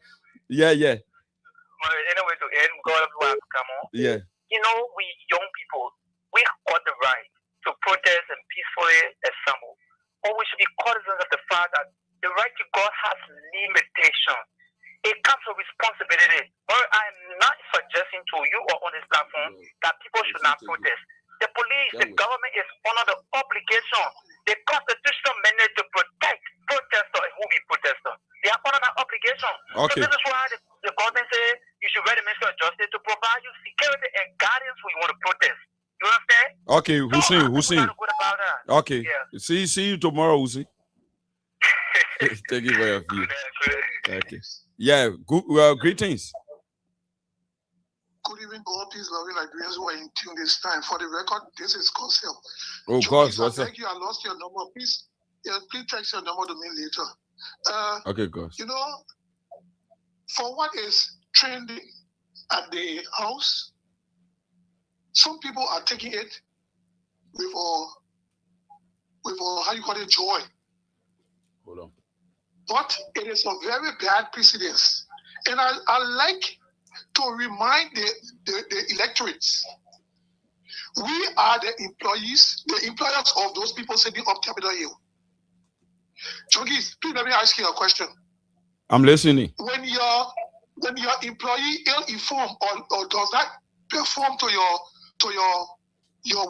Yeah. Anyway, to end, God will come on. Yeah. You know, we young people, we got the right to protest and peacefully assemble. But we should be cognizant of the fact that the right to God has limitations. It comes with responsibility. But I'm not suggesting to you or on this platform that people should not protest. The police, the government is under the obligation, the constitutional mandate to protect protesters and who be protesters. They are under that obligation. Okay. So this is why the government says you should write the Ministry of Justice to provide you security and guidance when you want to protest. You understand? Okay, Hussein. Okay. Yeah. See you tomorrow, Hussein. Thank you for your view. Okay. Yeah, good. Greetings. Good evening, all these lovely Liberians who are in tune this time. For the record, this is Cosell. Oh, God, what's up? Thank you. I lost your number. Please text your number to me later. Okay, gosh. You know, for what is trending at the house, some people are taking it with how you call it, joy. Hold on. But it is a very bad precedence. And I like to remind the electorates, we are the employees, the employers of those people sitting up Capitol Hill. Junkies, please let me ask you a question. I'm listening. When your employee ill-informed or does that perform to your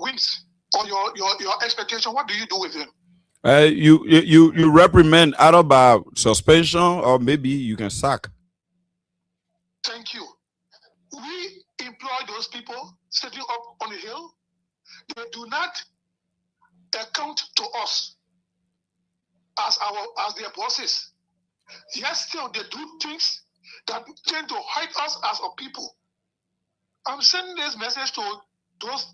wins or your expectation, what do you do with them? You reprimand either by suspension or maybe you can sack. Thank you. We employ those people sitting up on the hill. They do not account to us as their bosses. Yet still they do things that tend to hide us as a people. I'm sending this message to those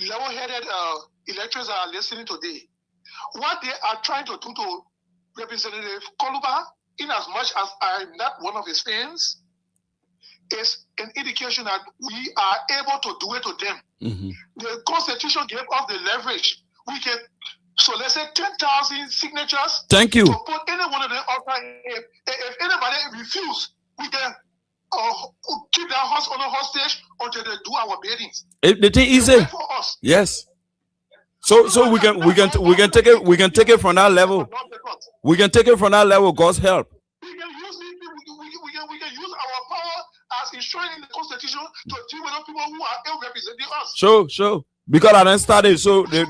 level-headed electors that are listening today. What they are trying to do to Representative Koluba, in as much as I'm not one of his fans, is an indication that we are able to do it to them. Mm-hmm. The Constitution gave us the leverage. We can, so let's say 10,000 signatures. Thank you. To put any one of them up. If anybody refuses, we can keep that house on a hostage until they do our biddings. The thing is, yes. So we can take it from that level. We can take it from that level. God's help. We can use our power as enshrined in the Constitution to deal with those people who are ill representing us. Sure. Because I didn't start it. So the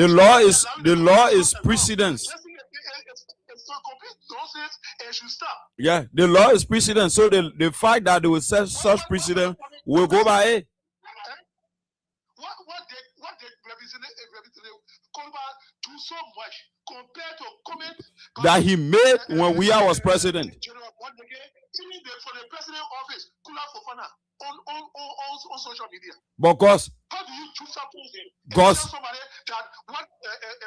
law is precedence. Yeah, the law is precedent. So the fact that they will set such precedent will go by it. What did Representative Koluba do so much compared to comment that he made when we was president? Even for the president office, Kula Fofana on social media. But Gus, how do you juxtapose it? Gus, somebody that what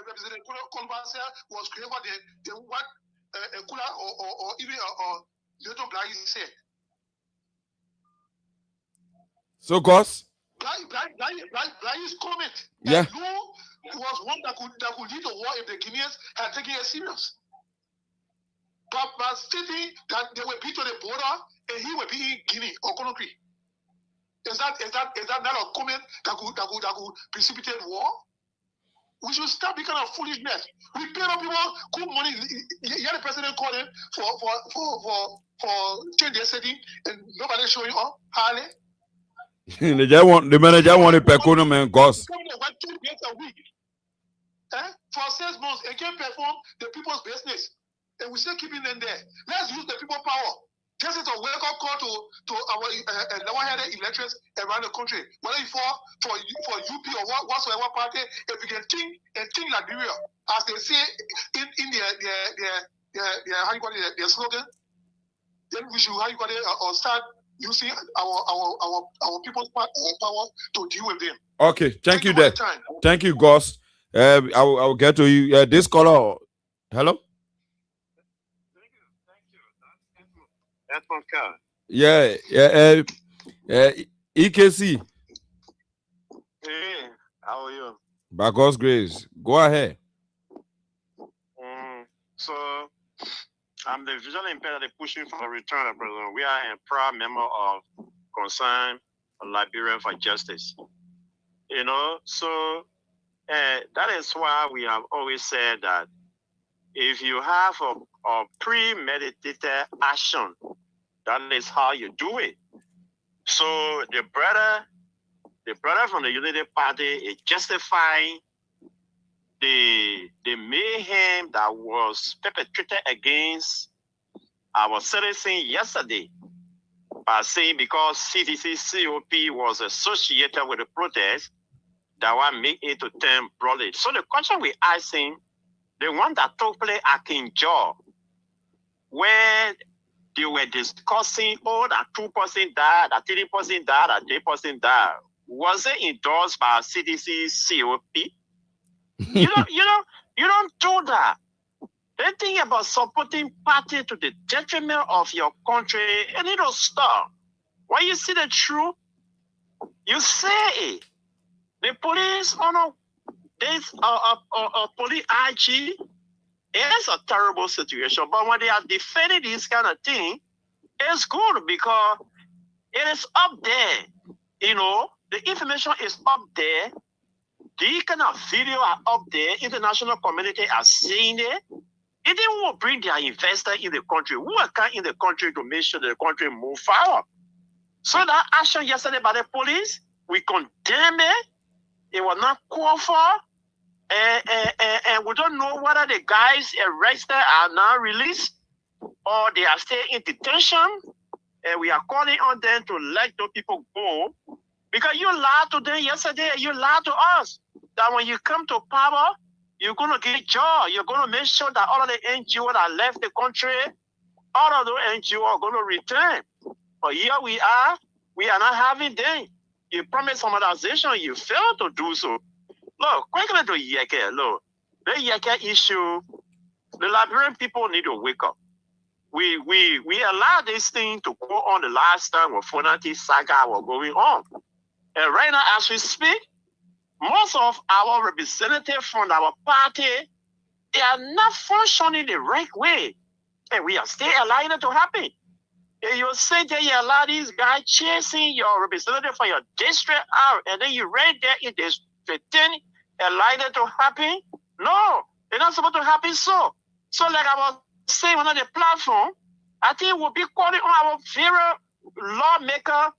Representative Koluba said was greater than what Kula or even Little Black said. So Gus, Black's comment, yeah, was one that could lead to war if the Guineans had taken it serious. But stating that they will be to the border and he will be in Guinea or Conakry. Is that not a comment that could precipitate war? We should stop this kind of foolishness. We pay our people good money. Yeah, the president called him for change their setting and nobody showing up. Harley. The manager wanted Pecono and Gus. For 6 months, and can perform the people's business. And we're still keeping them there. Let's use the people power. This is a wake-up call to our level-headed electors around the country. Whether you for UP or whatsoever party, if you can think like Liberia, as they say in their how you call it, their slogan, then we should how you call it or start using our people's power to deal with them. Okay, thank you, Dad. Thank you, Gus. I will get to you. This caller. Hello. Yeah. EKC. Hey, how are you? By God's grace, go ahead. So, I'm the visually impaired that pushing for a return of president. We are a proud member of Concern Liberian for Justice. You know, so that is why we have always said that if you have a premeditated action, that is how you do it. So the brother from the Unity Party is justifying the mayhem that was perpetrated against our citizens yesterday by saying because CTC COP was associated with the protest, that one make it to turn broadly. So the question we're asking, the one that took place at King George, where they were discussing, oh, that 2% died, that 3% died, that 3% died. Was it endorsed by CDC COP? You don't do that. The thing about supporting party to the detriment of your country, and it'll stop. When you see the truth, you say it. The police, this police IG, it's a terrible situation. But when they are defending this kind of thing, it's good because it is up there. You know, the information is up there. The kind of video are up there. International community are seeing it. And they will bring their investor in the country. Who are in the country to make sure the country move forward. So that action yesterday by the police, we condemn it. It was not called for. And we don't know whether the guys arrested are now released or they are still in detention. And we are calling on them to let those people go. Because you lied to them yesterday, you lied to us. That when you come to power, you're going to get joy. You're going to make sure that all of the NGOs that left the country, all of those NGOs are going to return. But here we are not having them. You promised modernization, you failed to do so. Look, quickly to Yeke, look, the Yeke issue, the Liberian people need to wake up. We allowed this thing to go on the last time when Fonati saga was going on. And right now, as we speak, most of our representatives from our party, they are not functioning the right way. And we are still allowing it to happen. And you say that you allow these guys chasing your representative from your district out, and then you read that in District 10, allowing it to happen? No, it's not supposed to happen so. So like I was saying on the platform, I think we'll be calling on our very lawmaker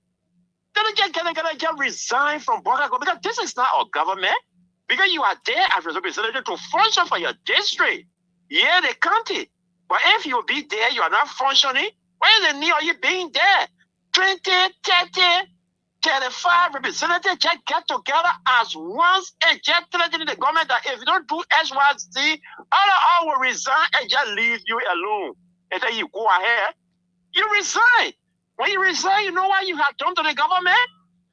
gonna just resign from Bogako because this is not our government. Because you are there as a representative to function for your district. Yeah, the county. But if you be there, you are not functioning. Why is the need of you being there? 20, 30, 35 representatives just get together as once and just tell the government that if you don't do X, Y, Z, all will resign and just leave you alone. And then you go ahead. You resign. When you resign, you know what you have done to the government?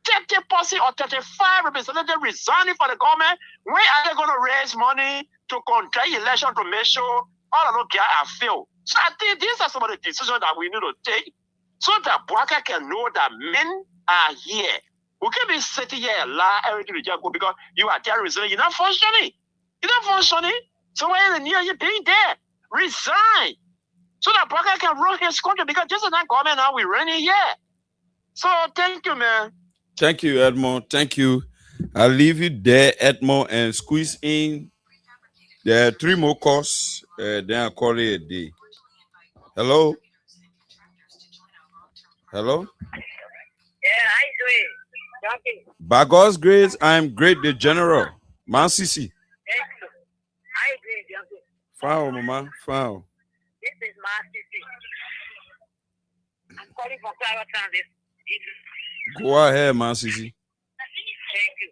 30% or 35 representatives resigning for the government. When are they going to raise money to conduct election to make sure all of those guys are filled? So I think these are some of the decisions that we need to take so that Bwaka can know that men are here. We can't be sitting here and lie everything to just go because you are there resigning. You're not functioning. You're not functioning. So when are you being there? Resign. So that Bwaka can run his country because this is not government now we're running here. So thank you, man. Thank you, Edmond. Thank you. I'll leave you there, Edmond, and squeeze in. There are 3 more calls. Then I'll call it a day. Hello? Hello? Yeah, how you doing? By God's grace, I'm great, the general. Man Sisi. How you doing, Junkie? Fine, Mama. Fine. This is my city. I'm calling for Flower Town. Go ahead, man, Sisi. Thank you.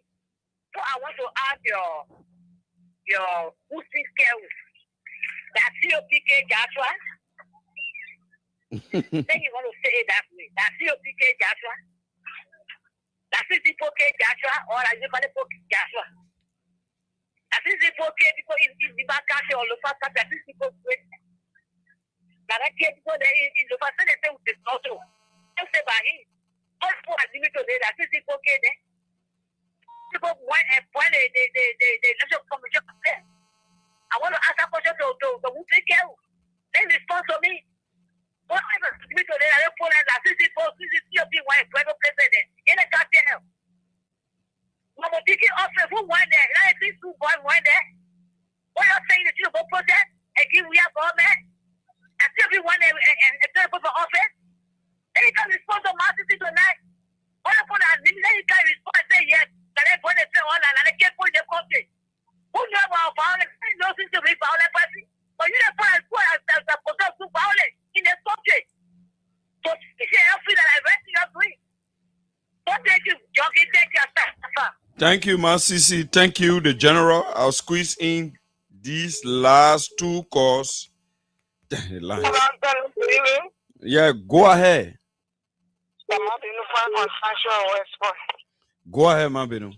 So I want to ask your boosting skills. That COPK Joshua. Then you want to say it that way. That COPK Joshua. That is the POK Joshua or I just want to POK Joshua. That is the POK because in the back country or the first country. That is the POK. That I can't go there in the first country with the photo. Just say by him. All for a limit of that is the POK there. People want and point the national commission there. I want to ask a question to who take care of. They respond to me. What if it's me to the other phone and assist it for CCTV white private president? In a cartel. Mama taking office who won there? I think two boys won there. What you're saying is you go protest and give we are government and still be one and turn for office? Then you can respond to my city tonight. What if then you can respond and say yes, that I put it on and I can't put the country. Who know about violence? Nothing to be violent, but you don't find as a protest to violence in the subject. So it's helpful that I read your brief. So thank you, Jockey. Thank you, sir. Thank you, Masisi. Thank you, the general. I'll squeeze in these last two calls. Yeah, go ahead. Go ahead, Mabino.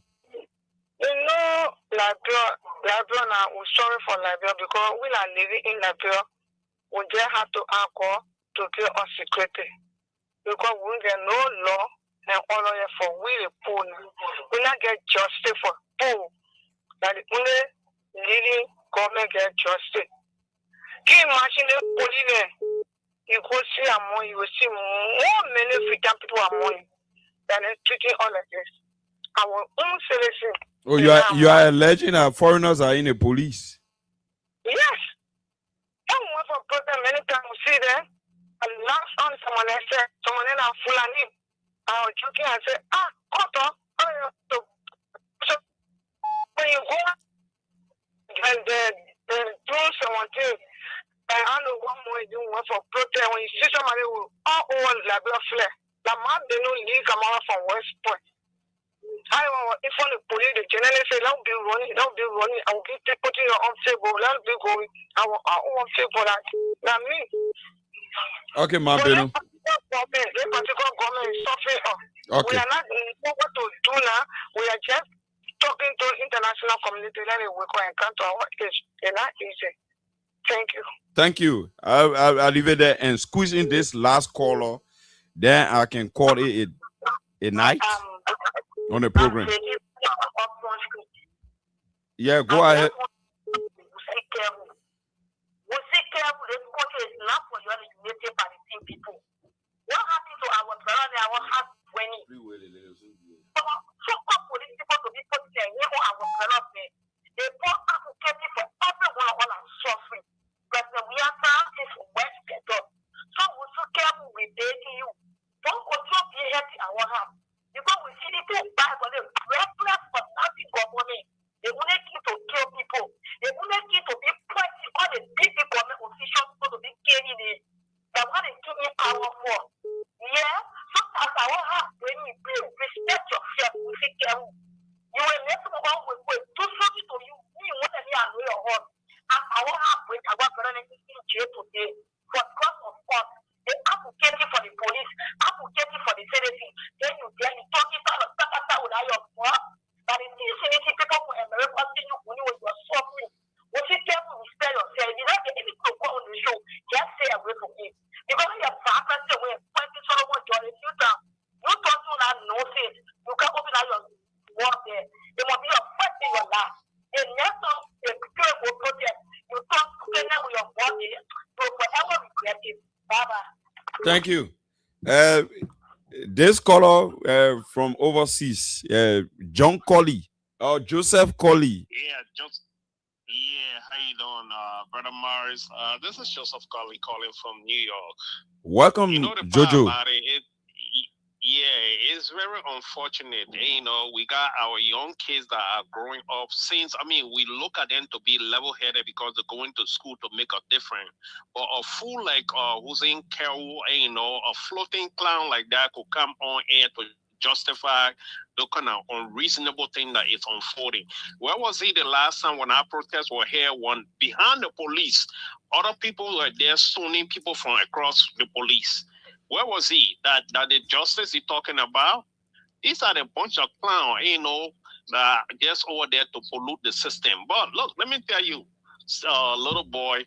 You know, Liberia now, we're sorry for Liberia because we are living in Liberia. We just have to anchor to give us security. Because we get no law and all of it for we the poor. We not get justice for poor. That the only leading government get justice. Can you imagine the police? You go see among you will see more many freedom people among you than treating all of this. Our own citizens. Oh, you are alleging that foreigners are in the police? Yes. Someone for protest many times we see them. And last time someone else said, someone else are full of name. I was joking and said, Koto, so when you go and they do someone thing, I know one more you want for protest when you see somebody who all over like blood flare. The man they don't leave come out from West Point. If on the police, the general say, don't be running, I will keep putting your own table, let me going, I will own table that. Now, me. Okay, Mabino. The particular government is suffering. Okay. We are not know what to do now. We are just talking to international community, let it work and come to our age. It's not easy. Thank you. Thank you. I'll leave it there and squeeze in this last caller. Then I can call it a night on the program. Yeah, go ahead. We seek careful. This country is not for you to by the same people. What happened to our brother and our husband when he so police people to be put there, you know our brother they both advocating for everyone all are suffering. But we are trying to West get up. So we so careful with dating you. Don't control the head in our house. Because we see the two Bible, they reckless for nothing for money. They only need to kill people. They only need to be pointing all the big government officials to be killing it. That's what they give me power for. Yeah? Sometimes our heart, when you respect yourself, we say, you will let someone do something to you. You want to hear your heart. And our heart, when our brother is in jail today, because of us, they advocating for the police, advocating for the citizen. Then you talking without your work. But it is anything people who America see you when you are suffering. When you careful, respect yourself. You don't get anything to go on the show. Just stay away from it. Because when you're practicing away, pointing someone to you down, you don't do that no sense. You can't open out your work there. There must be a fight in your life. And next time, the people will protest. You talk together with your body, you will forever regret it. Bye-bye. Thank you. This caller from overseas, John Colley or Joseph Colley. Yeah, how you doing, Brother Morris? This is Joseph Colley calling from New York. Welcome, You know the Jojo. part about it, Yeah, it's very unfortunate. You know, we got our young kids that are growing up since, we look at them to be level-headed because they're going to school to make a difference. But a fool like Hussein Carroll, a floating clown like that could come on air to justify the kind of unreasonable thing that is unfolding. Where was he the last time when our protests were here? One behind the police, other people were there stoning people from across the police. Where was he? That the justice he's talking about? These are a bunch of clowns, that just over there to pollute the system. But look, let me tell you, little boy,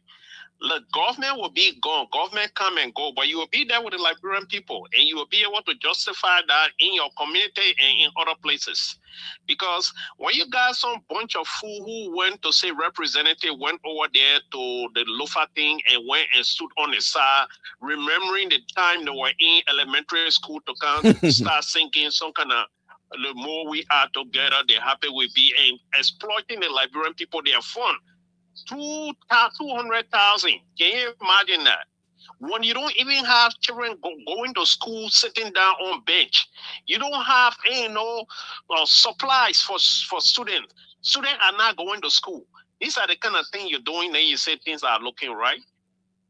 look, government will be gone. Government come and go, but you will be there with the Liberian people, and you will be able to justify that in your community and in other places. Because when you got some bunch of fool who went to say representative went over there to the Lufa thing and went and stood on the side, remembering the time they were in elementary school to come start singing some kind of the more we are together, the happier we be, and exploiting the Liberian people, their fun. 200,000. Can you imagine that? When you don't even have children going to school, sitting down on bench, you don't have supplies for students. Students are not going to school. These are the kind of things you're doing, and you say things are looking right.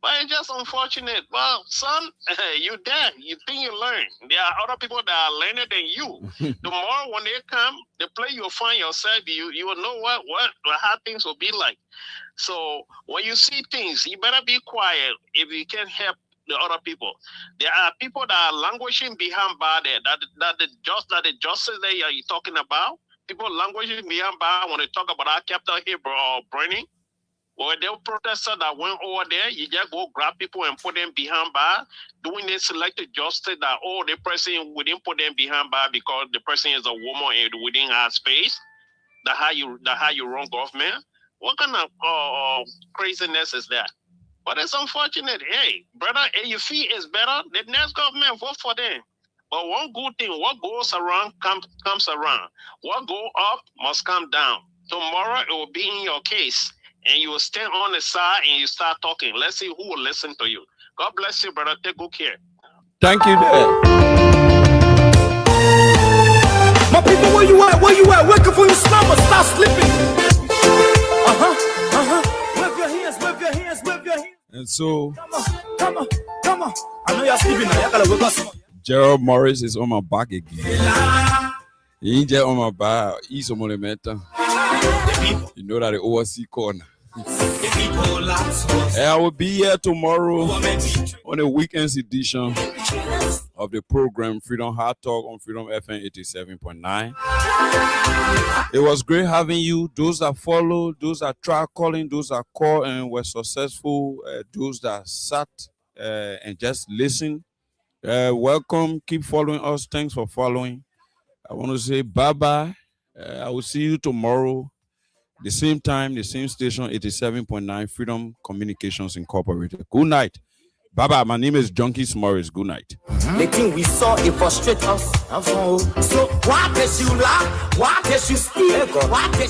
But it's just unfortunate. Well, son, you're there. You think you learn. There are other people that are learning than you. Tomorrow when they come, the place you'll find yourself, you will know how things will be like. So when you see things, you better be quiet if you can help the other people. There are people that are languishing behind bar there. That the justice that you're talking about, people languishing behind bar when they talk about our capital here or burning. Or the protesters that went over there, you just go grab people and put them behind bar, doing this selective justice that, the person, we didn't put them behind bar because the person is a woman and we didn't have space. That's how you run government. What kind of craziness is that? But it's unfortunate. Hey, brother, if you feel it's better, the next government vote for them. But one good thing, what goes around comes around. What goes up must come down. Tomorrow it will be in your case. And you will stand on the side and you start talking. Let's see who will listen to you. God bless you, brother. Take good care. Thank you, Dad. My people, where you at? Where you at? Wake up from your slumber. Stop sleeping. Wave your hands, wave your hands, wave your hands. And so, Come on. I know you're sleeping now. You gotta wake up. Gerald Morris is on my back again. He ain't just on my back. He's on my mental. You know that the overseas corner. I will be here tomorrow on the weekend's edition of the program Freedom Hard Talk on Freedom FM 87.9. It was great having you. Those that followed, those that tried calling, those that called and were successful, those that sat and just listened. Welcome. Keep following us. Thanks for following. I want to say bye-bye. I will see you tomorrow. The same time, the same station, 87.9 Freedom Communications Incorporated. Good night. Bye-bye. My name is Junkie Morris. Good night. The thing we saw, it frustrates us. So why can't you lie? Why can't you steal? Why can't